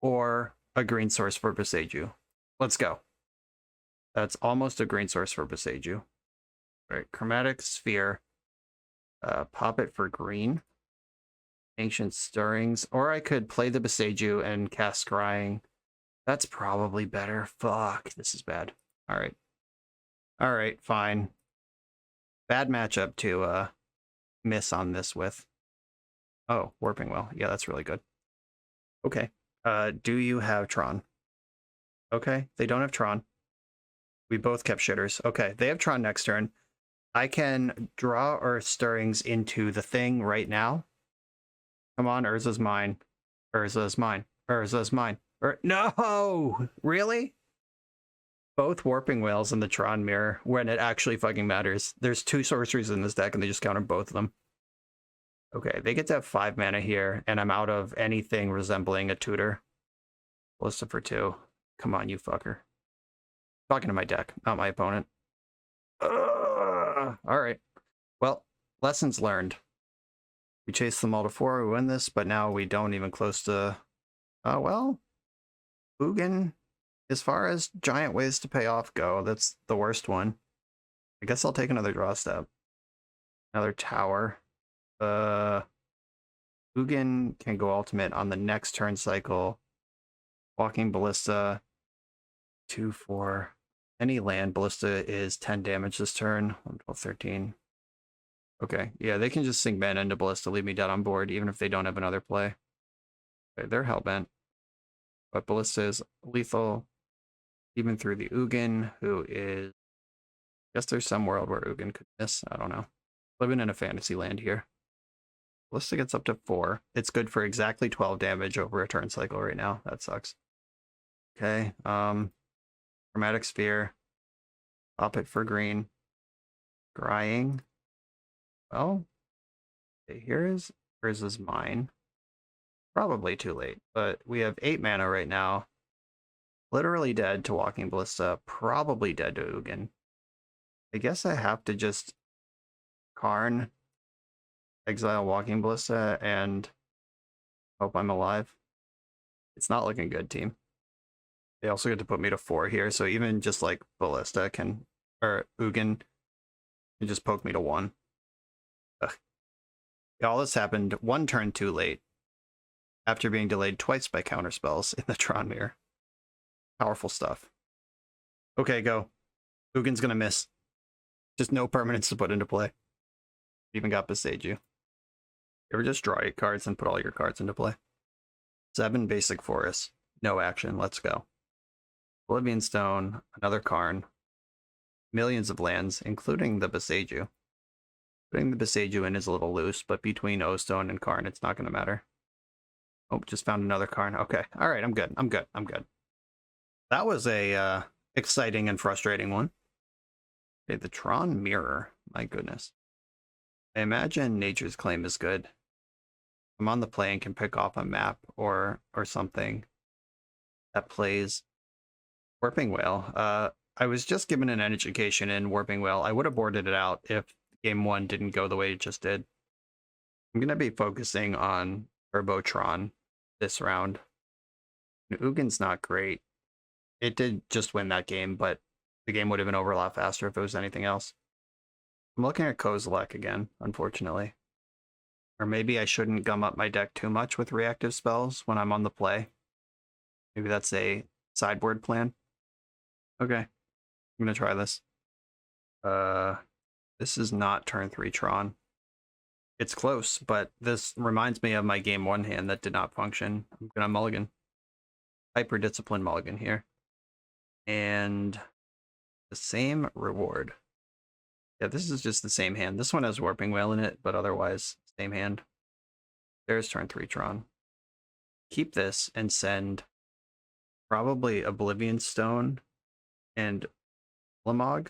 or a green source for Beseiju. Let's go. That's almost a green source for Beseiju. Alright, Chromatic Sphere. Pop it for green. Ancient Stirrings. Or I could play the Beseiju and cast Scrying. That's probably better. Fuck, this is bad. Alright. Alright, fine. Bad matchup to miss on this with. Oh, Warping Well. Yeah, that's really good. Okay. Do you have Tron? Okay, they don't have Tron. We both kept shitters. Okay, they have Tron next turn. I can draw our Stirrings into the thing right now. Come on, Urza's mine. Urza's mine. Urza's mine. No! Really? Both Warping Whales in the Tron Mirror when it actually fucking matters. There's 2 sorceries in this deck and they just counter both of them. Okay, they get to have 5 mana here, and I'm out of anything resembling a tutor. Ballista for 2. Come on, you fucker. Talking to my deck, not my opponent. Alright. Well, lessons learned. We chase them all to 4, we win this, but now we don't even close to... well... Ugin, as far as giant ways to pay off go, that's the worst one. I guess I'll take another draw step. Another tower. Ugin can go ultimate on the next turn cycle. Walking Ballista. 2, 4. Any land. Ballista is 10 damage this turn. 12, 13. Okay, yeah, they can just sink mana into Ballista, leave me dead on board, even if they don't have another play. Okay, they're hellbent. But Ballista is lethal, even through the Ugin, who is... I guess there's some world where Ugin could miss. I don't know. Living in a fantasy land here. Ballista gets up to 4. It's good for exactly 12 damage over a turn cycle right now. That sucks. Okay, Chromatic Sphere. Pop it for green. Scrying. Well, okay, here's mine. Probably too late, but we have 8 mana right now. Literally dead to Walking Ballista. Probably dead to Ugin. I guess I have to just Karn exile Walking Ballista and hope I'm alive. It's not looking good, team. They also get to put me to 4 here, so even just like Ballista can, or Ugin can just poke me to 1. Ugh. All this happened 1 turn too late, after being delayed twice by counterspells in the Tron Mirror. Powerful stuff. Okay, go. Ugin's gonna miss. Just no permanents to put into play. Even got Besage you. Ever just draw 8 cards and put all your cards into play? 7 basic forests. No action. Let's go. Oblivion Stone, another Karn, millions of lands, including the Besage. Putting the Besage in is a little loose, but between O-Stone and Karn, it's not going to matter. Oh, just found another Karn. Okay, all right, I'm good. I'm good. I'm good. That was a exciting and frustrating one. Okay, the Tron Mirror. My goodness. I imagine Nature's Claim is good. I'm on the play and can pick off a map or something that plays Warping Whale. I was just given an education in Warping Whale. I would have boarded it out if game 1 didn't go the way it just did. I'm going to be focusing on Turbo Tron this round. Ugin's not great. It did just win that game, but the game would have been over a lot faster if it was anything else. I'm looking at Kozilek again, unfortunately. Or maybe I shouldn't gum up my deck too much with reactive spells when I'm on the play. Maybe that's a sideboard plan. Okay, I'm gonna try this. This is not turn 3 Tron. It's close, but this reminds me of my game 1 hand that did not function. I'm gonna mulligan. Hyper Discipline mulligan here. And the same reward. Yeah, this is just the same hand. This one has Warping Whale in it, but otherwise, same hand. There's turn 3 Tron. Keep this and send probably Oblivion Stone and Ulamog.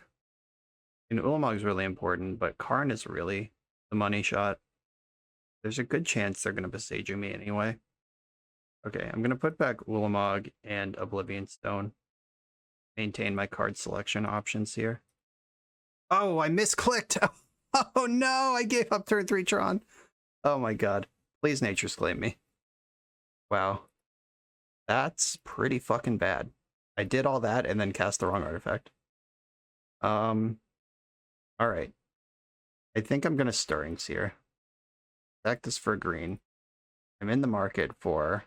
And Ulamog's really important, but Karn is really the money shot. There's a good chance they're going to Besage me anyway. Okay, I'm going to put back Ulamog and Oblivion Stone. Maintain my card selection options here. Oh, I misclicked! Oh no, I gave up turn 3 Tron. Oh my god. Please Nature's Claim me. Wow. That's pretty fucking bad. I did all that and then cast the wrong artifact. Alright. I think I'm gonna Stirrings here. Sack this for green. I'm in the market for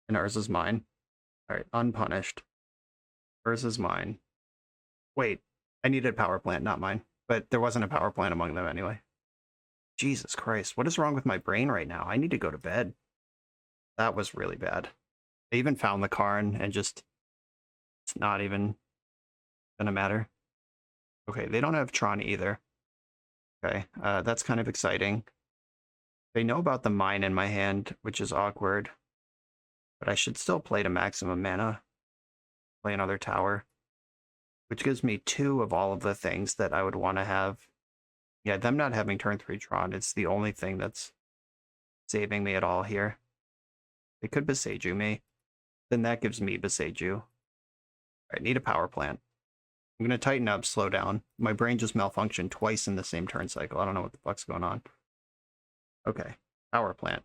an Urza's Mine. Alright, unpunished. Urza's Mine. Wait, I needed a power plant, not mine. But there wasn't a power plant among them anyway. Jesus Christ, what is wrong with my brain right now? I need to go to bed. That was really bad. I even found the Karn and just... It's not even gonna matter. Okay, they don't have Tron either. Okay, that's kind of exciting. They know about the mine in my hand, which is awkward. But I should still play to maximum mana. Play another tower. Which gives me 2 of all of the things that I would want to have. Yeah, them not having turn 3 Tron, it's the only thing that's saving me at all here. They could Besage me. Then that gives me Besage you. I need a power plant. I'm going to tighten up, slow down. My brain just malfunctioned twice in the same turn cycle. I don't know what the fuck's going on. Okay, power plant.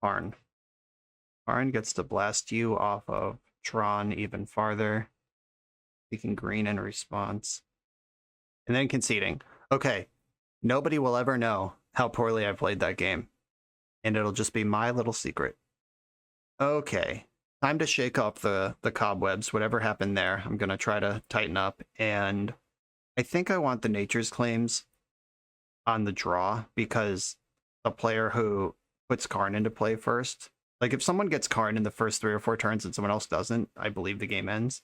Karn. Karn gets to blast you off of Tron even farther. Taking green in response. And then conceding. Okay, nobody will ever know how poorly I played that game. And it'll just be my little secret. Okay, time to shake up the cobwebs. Whatever happened there, I'm going to try to tighten up. And I think I want the Nature's Claims on the draw, because the player who puts Karn into play first, like if someone gets Karn in the first 3 or 4 turns and someone else doesn't, I believe the game ends.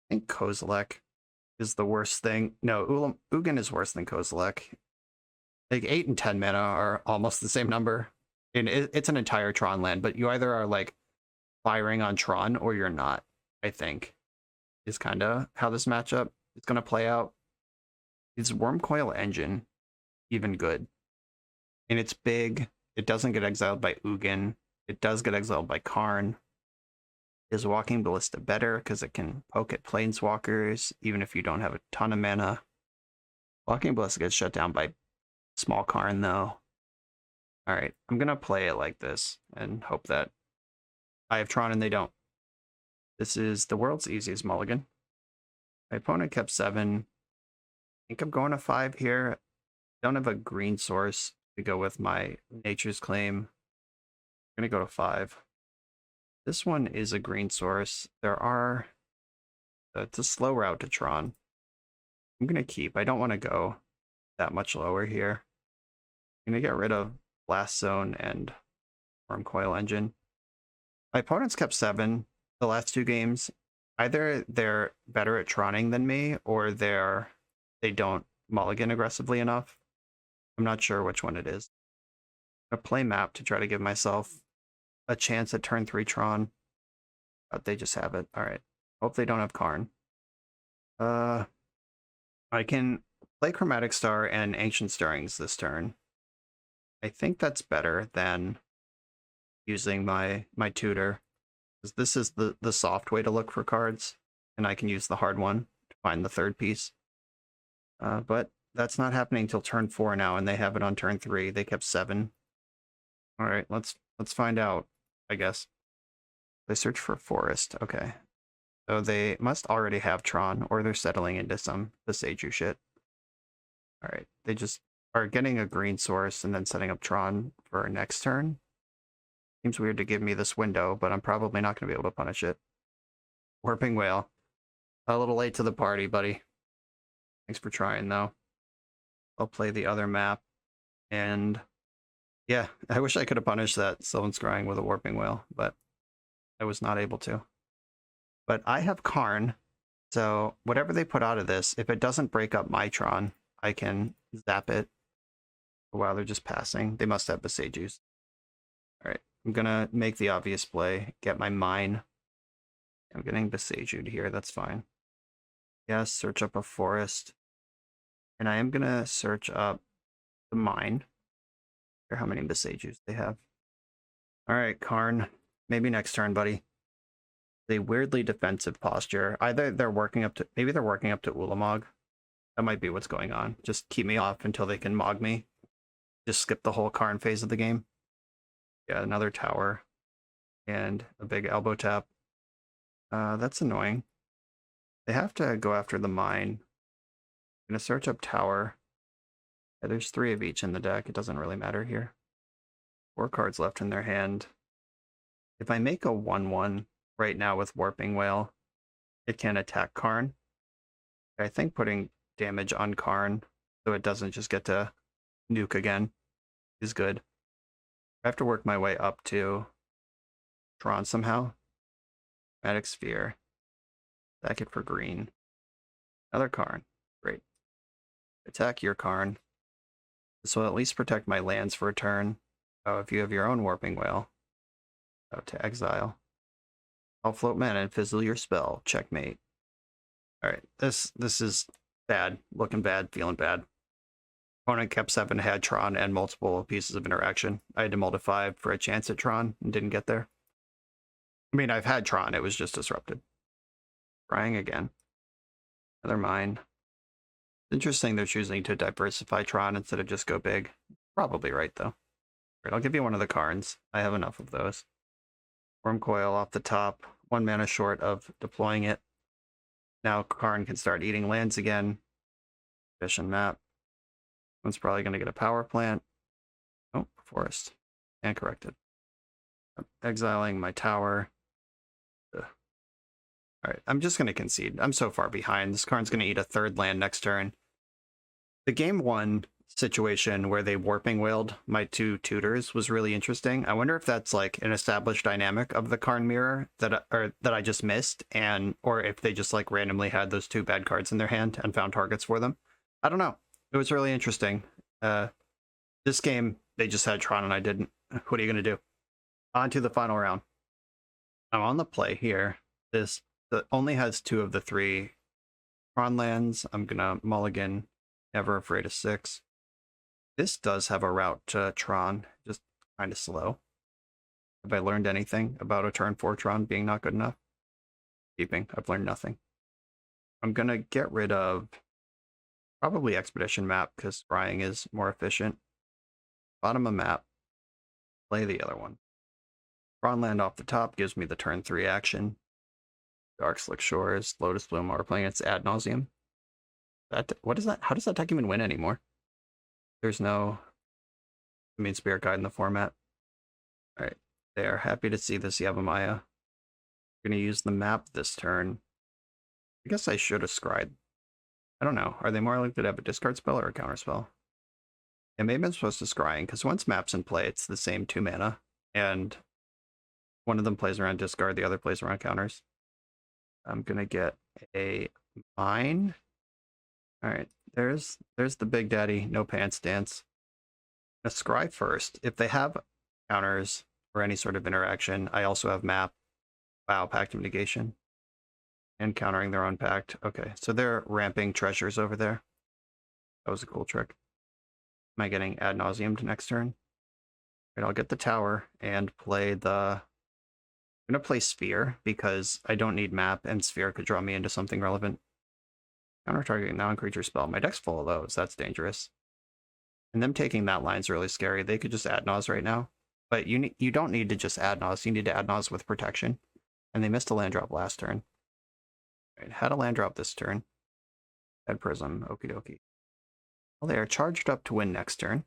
I think Kozilek is the worst thing. No, Ugin is worse than Kozilek. Like 8 and 10 mana are almost the same number. And it's an entire Tron land, but you either are like firing on Tron or you're not, I think, is kind of how this matchup is going to play out. Is Wurmcoil Engine even good? And it's big. It doesn't get exiled by Ugin. It does get exiled by Karn. Is Walking Ballista better because it can poke at Planeswalkers even if you don't have a ton of mana? Walking Ballista gets shut down by Small Karn, though. Alright, I'm gonna play it like this and hope that I have Tron and they don't. This is the world's easiest mulligan. My opponent kept 7. I think I'm going to 5 here. Don't have a green source to go with my Nature's Claim. I'm gonna go to 5. This one is a green source. There are... it's a slow route to Tron. I'm gonna keep. I don't want to go that much lower here. I'm gonna get rid of Blast Zone and Wurmcoil Engine. My opponents kept 7 the last 2 games. Either they're better at Tronning than me, or they don't mulligan aggressively enough. I'm not sure which one it is. I'm gonna play map to try to give myself a chance at turn 3 Tron. But they just have it. Alright. Hope they don't have Karn. I can play Chromatic Star and Ancient Stirrings this turn. I think that's better than using my tutor, because this is the soft way to look for cards, and I can use the hard one to find the third piece. But that's not happening till turn 4 now, and they have it on turn 3. They kept 7. All right, let's find out, I guess. They search for Forest. Okay. So they must already have Tron, or they're settling into some Beseiju shit. All right, they just are getting a green source and then setting up Tron for next turn. Seems weird to give me this window, but I'm probably not going to be able to punish it. Warping Whale. A little late to the party, buddy. Thanks for trying, though. I'll play the other map. And yeah, I wish I could have punished that Sylvan Scrying with a Warping Whale, but I was not able to. But I have Karn, so whatever they put out of this, if it doesn't break up my Tron, I can zap it while they're just passing. They must have Beseijus. Alright, I'm gonna make the obvious play, get my mine. I'm getting Beseiju'd here, that's fine. Yes, search up a forest. And I am gonna search up the mine. Or how many Beseijus they have. Alright, Karn. Maybe next turn, buddy. A weirdly defensive posture. Either they're working up to... maybe they're working up to Ulamog. That might be what's going on. Just keep me off until they can Mog me. Just skip the whole Karn phase of the game. Yeah, another tower. And a big elbow tap. That's annoying. They have to go after the mine. I'm gonna search up tower. Yeah, there's 3 of each in the deck. It doesn't really matter here. 4 cards left in their hand. If I make a 1/1 right now with Warping Whale, it can attack Karn. I think putting damage on Karn so it doesn't just get to nuke again is good. I have to work my way up to Tron somehow. Magic Sphere. Attack it for green. Another Karn. Great. Attack your Karn. This will at least protect my lands for a turn. Oh, if you have your own Warping Whale. Oh, to exile. I'll float mana and fizzle your spell. Checkmate. Alright, this is bad. Looking bad, feeling bad. Opponent kept 7, had Tron, and multiple pieces of interaction. I had to mull to 5 for a chance at Tron, and didn't get there. I mean, I've had Tron, it was just disrupted. Trying again. Another mine. It's interesting they're choosing to diversify Tron instead of just go big. Probably right, though. Alright, I'll give you one of the Karns. I have enough of those. Wurmcoil off the top. 1 mana short of deploying it. Now Karn can start eating lands again. Fish and map. One's probably going to get a power plant. Oh, forest. And corrected. I'm exiling my tower. Ugh. Alright, I'm just going to concede. I'm so far behind. This Karn's going to eat a 3rd land next turn. The game 1 situation where they Warping Whaled my 2 tutors was really interesting. I wonder if that's like an established dynamic of the Karn mirror that I just missed, or if they just like randomly had those 2 bad cards in their hand and found targets for them. I don't know. It was really interesting. This game, they just had Tron and I didn't. What are you going to do? On to the final round. I'm on the play here. This only has 2 of the 3 Tron lands. I'm going to mulligan Never Afraid of 6. This does have a route to Tron, just kind of slow. Have I learned anything about a turn 4 Tron being not good enough? Keeping. I've learned nothing. I'm going to get rid of Probably Expedition map, because scrying is more efficient. Bottom of map. Play the other one. Tron land off the top gives me the turn 3 action. Dark Slick Shores, Lotus Bloom, we're playing its Ad Nauseam. What is that? How does that deck even win anymore? There's no Spirit Guide in the format. Alright, they are happy to see this Yavimaya. I'm going to use the map this turn. I guess I should have scryed. I don't know. Are they more likely to have a discard spell or a counter spell? Yeah, maybe I'm supposed to scrying, because once map's in play, it's the same 2 mana, and one of them plays around discard, the other plays around counters. I'm gonna get a mine. Alright, there's the big daddy, no pants dance. I'm gonna scry first. If they have counters or any sort of interaction, I also have map. Wow, Pact of Negation. And countering their own pact. Okay, so they're ramping treasures over there. That was a cool trick. Am I getting Ad Nauseam to next turn? Right, I'll get the tower and play the... I'm going to play Sphere, because I don't need map, and Sphere could draw me into something relevant. Counter targeting non-creature spell. My deck's full of those. That's dangerous. And them taking that line's really scary. They could just Ad Naus right now. But you don't need to just Ad Naus. You need to Ad Naus with protection. And they missed a land drop last turn. Right, had a land drop this turn. Had Prism. Okie dokie. Well, they are charged up to win next turn.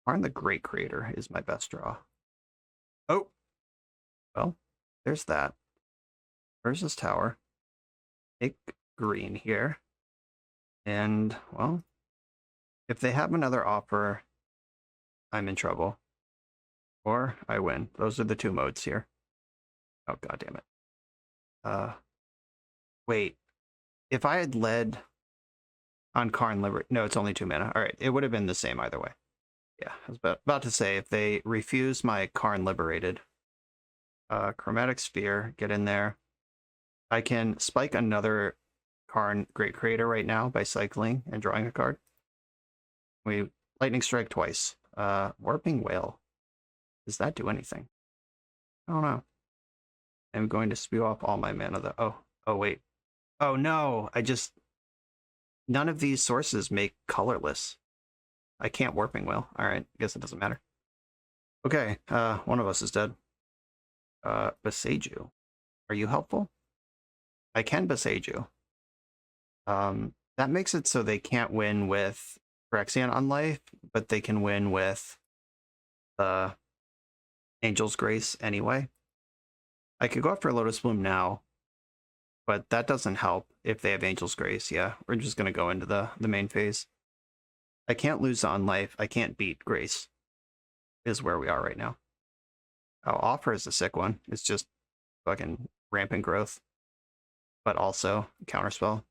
Karn the Great Creator is my best draw. Oh! Well, there's that. Where's this tower? Take green here. And, well, if they have another offer, I'm in trouble. Or I win. Those are the 2 modes here. Oh, god damn it. Wait. If I had led on Karn Liberated... No, it's only 2 mana. Alright, it would have been the same either way. Yeah, I was about to say, if they refuse my Karn Liberated... Chromatic Sphere, get in there. I can spike another Karn Great Creator right now by cycling and drawing a card. We Lightning Strike twice. Warping Whale. Does that do anything? I don't know. I'm going to spew off all my mana though. Oh wait. Oh no, none of these sources make colorless. I can't Warping Whale. Alright, I guess it doesn't matter. Okay, one of us is dead. Boseiju. Are you helpful? I can Boseiju. That makes it so they can't win with Phyrexian on life, but they can win with the Angel's Grace anyway. I could go after Lotus Bloom now, but that doesn't help if they have Angel's Grace. Yeah, we're just going to go into the main phase. I can't lose on life. I can't beat Grace, is where we are right now. Oh, Offer is a sick one. It's just fucking rampant growth, but also counterspell.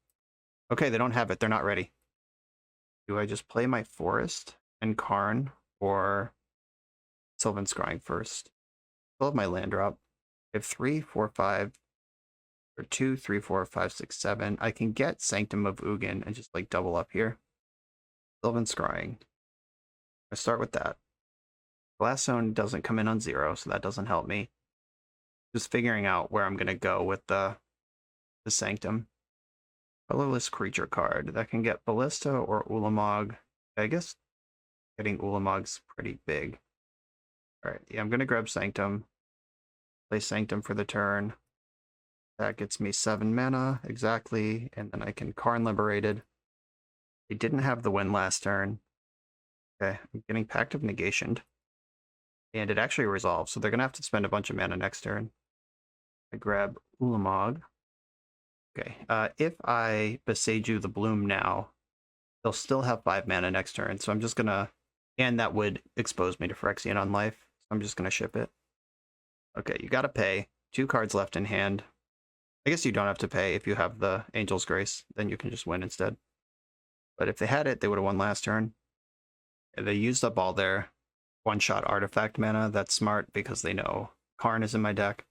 Okay, they don't have it. They're not ready. Do I just play my Forest and Karn, or Sylvan Scrying first? Still have my land drop. I have 3, 4, 5, or 2, 3, 4, 5, 6, 7. I can get Sanctum of Ugin and just like double up here. Sylvan Scrying. I start with that. Blast Zone doesn't come in on 0, so that doesn't help me. Just figuring out where I'm going to go with the Sanctum. Colorless creature card that can get Ballista or Ulamog. I guess getting Ulamog's pretty big. Alright, yeah, I'm going to grab Sanctum. Play Sanctum for the turn. That gets me 7 mana, exactly, and then I can Karn Liberated. They didn't have the win last turn. Okay, I'm getting Pact of Negation. And it actually resolves, so they're going to have to spend a bunch of mana next turn. I grab Ulamog. Okay, if I Boseiju the Bloom now, they'll still have 5 mana next turn, so I'm just going to... And that would expose me to Phyrexian on life, so I'm just going to ship it. Okay, you got to pay. 2 cards left in hand. I guess you don't have to pay if you have the Angel's Grace, then you can just win instead. But if they had it, they would have won last turn. They used up all their one-shot artifact mana. That's smart because they know Karn is in my deck.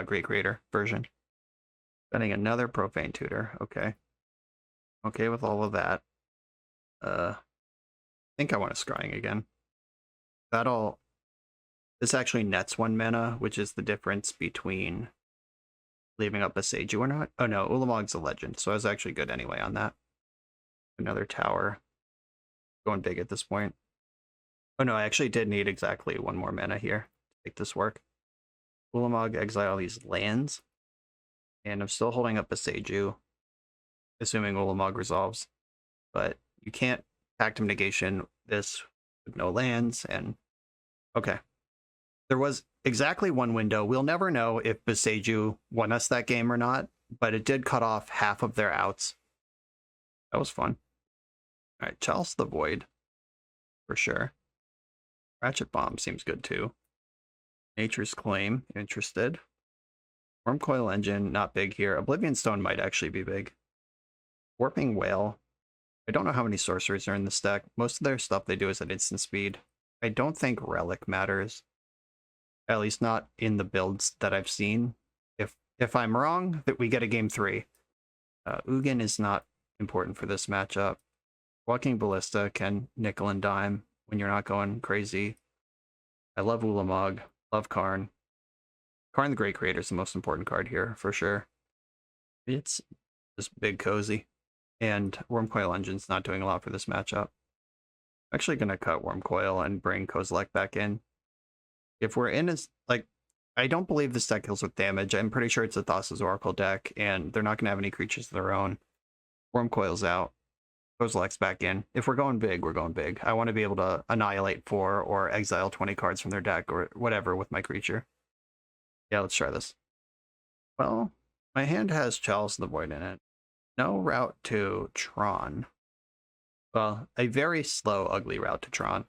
Great Creator version. Spending another Profane Tutor. Okay. Okay with all of that. I think I want to Scrying again. This actually nets 1 mana, which is the difference between leaving up Boseiju or not. Oh no, Ulamog's a legend, so I was actually good anyway on that. Another tower. Going big at this point. Oh no, I actually did need exactly one more mana here to make this work. Ulamog, exile these lands. And I'm still holding up Beseiju, assuming Ulamog resolves. But you can't Pactum Negation this with no lands, and okay. There was exactly one window. We'll never know if Beseiju won us that game or not, but it did cut off half of their outs. That was fun. All right, Chalice the Void, for sure. Ratchet Bomb seems good too. Nature's Claim, interested. Wormcoil Engine, not big here. Oblivion Stone might actually be big. Warping Whale. I don't know how many sorceries are in this deck. Most of their stuff they do is at instant speed. I don't think Relic matters. At least not in the builds that I've seen. If I'm wrong, that we get a game 3. Ugin is not important for this matchup. Walking Ballista can nickel and dime when you're not going crazy. I love Ulamog, love Karn. Karn the Great Creator is the most important card here, for sure. It's just big cozy. And Wormcoil Engine's not doing a lot for this matchup. I'm actually going to cut Wormcoil and bring Kozilek back in. If we're in as, like, I don't believe this deck kills with damage. I'm pretty sure it's a Thassa's Oracle deck, and they're not going to have any creatures of their own. Wormcoil's out. Kozilek's back in. If we're going big, we're going big. I want to be able to annihilate 4 or exile 20 cards from their deck or whatever with my creature. Yeah, let's try this. Well, my hand has Chalice of the Void in it. No route to Tron. Well, a very slow, ugly route to Tron.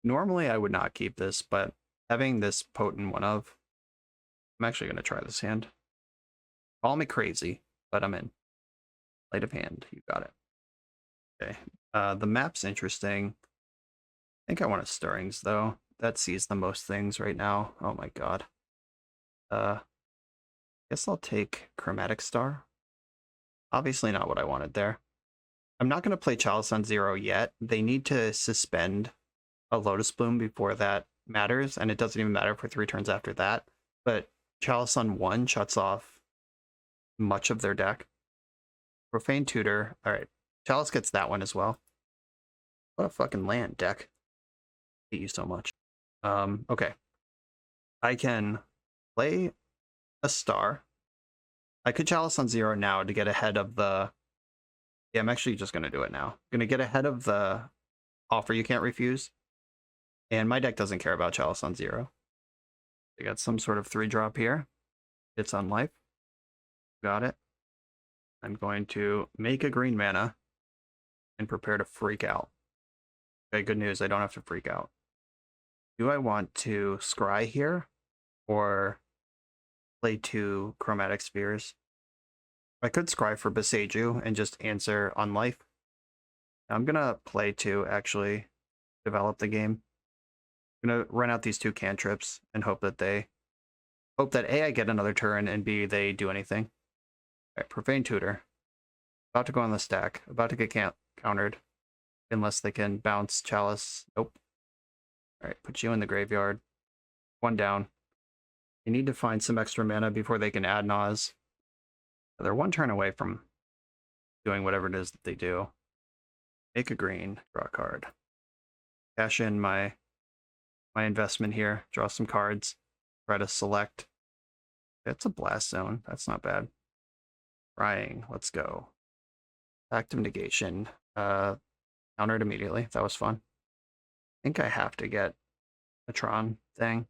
Normally, I would not keep this, but having this potent one of, I'm actually going to try this hand. Call me crazy, but I'm in. Light of hand, you got it. Okay, the map's interesting. I think I want a Stirrings, though. That sees the most things right now. Oh my god. Guess I'll take Chromatic Star. Obviously not what I wanted there. I'm not going to play Chalice on 0 yet. They need to suspend a Lotus Bloom before that matters, and it doesn't even matter for 3 turns after that. But Chalice on 1 shuts off much of their deck. Profane Tutor. Alright, Chalice gets that one as well. What a fucking land, deck. I hate you so much. Okay. I can play a star. I could Chalice on 0 now to get ahead of the... Yeah, I'm actually just going to do it now. I'm going to get ahead of the offer you can't refuse. And my deck doesn't care about Chalice on 0. I got some sort of 3-drop here. It's on life. Got it. I'm going to make a green mana and prepare to freak out. Okay, good news. I don't have to freak out. Do I want to scry here or play 2 Chromatic Spheres? I could scry for Beseiju and just answer on life. I'm going to play 2, actually, develop the game. I'm going to run out these 2 cantrips and hope that A, I get another turn, and B, they do anything. All right, Profane Tutor. About to go on the stack. About to get countered. Unless they can bounce Chalice. Nope. All right, put you in the graveyard. 1 down. They need to find some extra mana before they can add Nas. They're 1 turn away from doing whatever it is that they do. Make a green, draw a card. Cash in my investment here. Draw some cards. Try to select. That's a Blast Zone. That's not bad. Crying. Let's go. Active Negation. Countered immediately. That was fun. I think I have to get a Tron thing.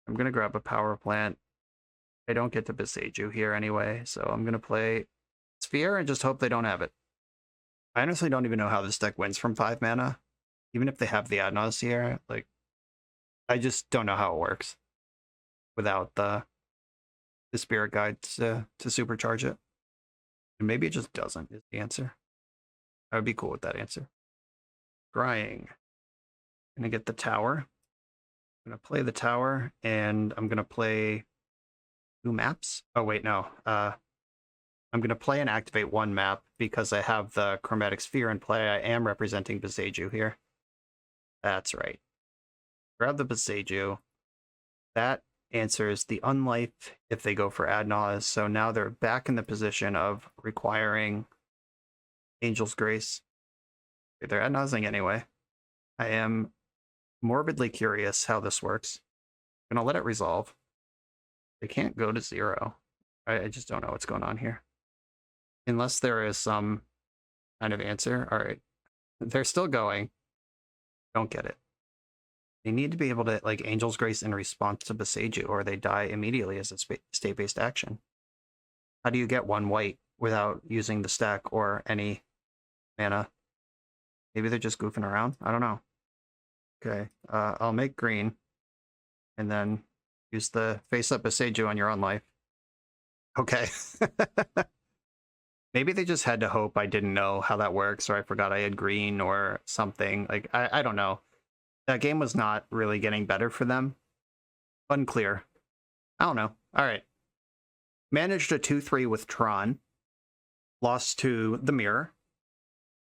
I'm going to grab a Power Plant. I don't get to Beseiju here anyway, so I'm going to play Sphere and just hope they don't have it. I honestly don't even know how this deck wins from 5 mana. Even if they have the Adnos here, like, I just don't know how it works without the Spirit Guide to supercharge it. And maybe it just doesn't, is the answer. I would be cool with that answer. Scrying. Gonna get the tower. I'm gonna play the tower, and I'm gonna play 2 maps. Oh wait, no. I'm gonna play and activate 1 map because I have the Chromatic Sphere in play. I am representing Beseiju here. That's right. Grab the Beseiju. That answers the unlife if they go for Adnos. So now they're back in the position of requiring Angel's Grace. They're at nothing anyway. I am morbidly curious how this works. I'm gonna let it resolve. They can't go to 0. I just don't know what's going on here. Unless there is some kind of answer. All right. They're still going. Don't get it. They need to be able to, like, Angel's Grace in response to Boseiju, or they die immediately as a state-based action. How do you get 1 white without using the stack or any mana? Maybe they're just goofing around? I don't know. Okay, I'll make green, and then use the face-up Boseiju on your own life. Okay. Maybe they just had to hope I didn't know how that works, or I forgot I had green or something. Like, I don't know. That game was not really getting better for them. Unclear. I don't know. All right. Managed a 2-3 with Tron. Lost to the Mirror.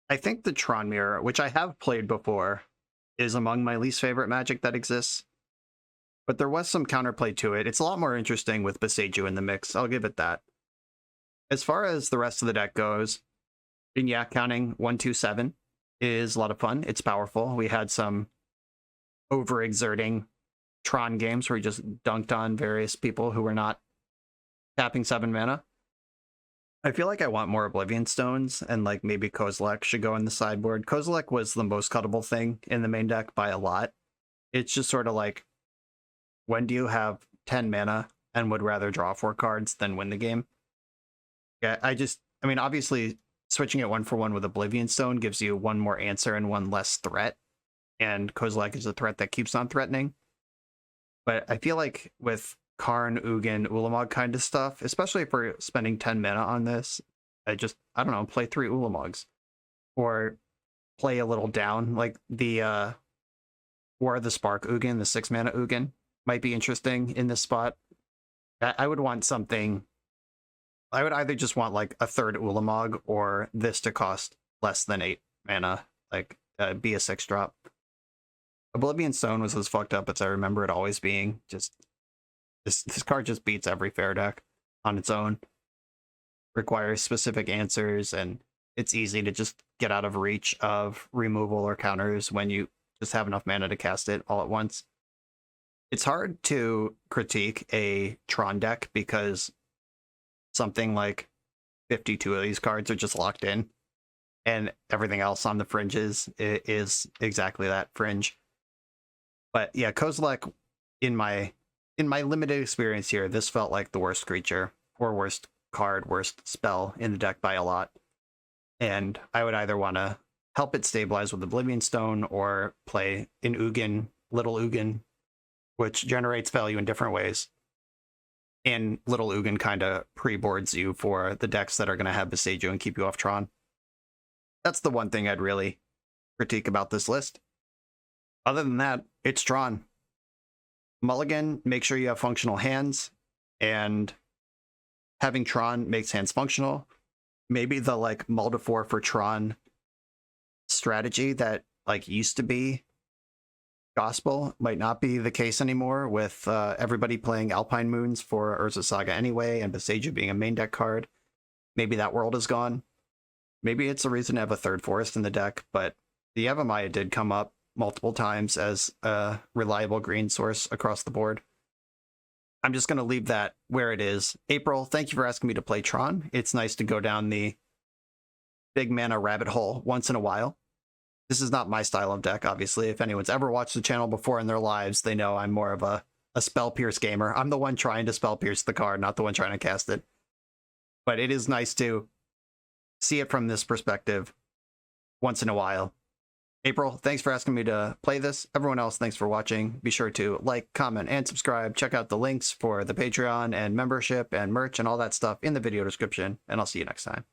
I think the Tron Mirror, which I have played before, is among my least favorite Magic that exists. But there was some counterplay to it. It's a lot more interesting with Boseiju in the mix. I'll give it that. As far as the rest of the deck goes, in yak counting 1-2-7 is a lot of fun. It's powerful. We had some overexerting Tron games where he just dunked on various people who were not tapping 7 mana. I feel like I want more Oblivion Stones, and like maybe Kozilek should go in the sideboard. Kozilek was the most cuttable thing in the main deck by a lot. It's just sort of like, when do you have 10 mana and would rather draw 4 cards than win the game? Yeah, I mean, obviously switching it 1-for-1 with Oblivion Stone gives you 1 more answer and 1 less threat. And Kozilek is a threat that keeps on threatening. But I feel like with Karn, Ugin, Ulamog kind of stuff, especially if we're spending 10 mana on this, I don't know, play 3 Ulamogs. Or play a little down, like the War of the Spark Ugin, the 6 mana Ugin, might be interesting in this spot. I would want something... I would either just want like a 3rd Ulamog, or this to cost less than 8 mana, like be a 6-drop. Oblivion Stone was as fucked up as I remember it always being. Just this card just beats every fair deck on its own. Requires specific answers, and it's easy to just get out of reach of removal or counters when you just have enough mana to cast it all at once. It's hard to critique a Tron deck because something like 52 of these cards are just locked in, and everything else on the fringes is exactly that, fringe. But yeah, Kozilek, in my limited experience here, this felt like the worst creature, or worst card, worst spell in the deck by a lot. And I would either want to help it stabilize with Oblivion Stone, or play an Ugin, Little Ugin, which generates value in different ways. And Little Ugin kind of pre-boards you for the decks that are going to have Boseiju and keep you off Tron. That's the one thing I'd really critique about this list. Other than that, it's Tron. Mulligan, make sure you have functional hands, and having Tron makes hands functional. Maybe the like Multifor for Tron strategy that like used to be gospel might not be the case anymore, with everybody playing Alpine Moons for Urza Saga anyway, and Boseiju being a main deck card. Maybe that world is gone. Maybe it's a reason to have a 3rd forest in the deck, but the Yavimaya did come up multiple times as a reliable green source across the board. I'm just going to leave that where it is. April, thank you for asking me to play Tron. It's nice to go down the big mana rabbit hole once in a while. This is not my style of deck, obviously. If anyone's ever watched the channel before in their lives, they know I'm more of a spell pierce gamer. I'm the one trying to spell pierce the card, not the one trying to cast it. But it is nice to see it from this perspective once in a while. April, thanks for asking me to play this. Everyone else, thanks for watching. Be sure to like, comment, and subscribe. Check out the links for the Patreon and membership and merch and all that stuff in the video description, and I'll see you next time.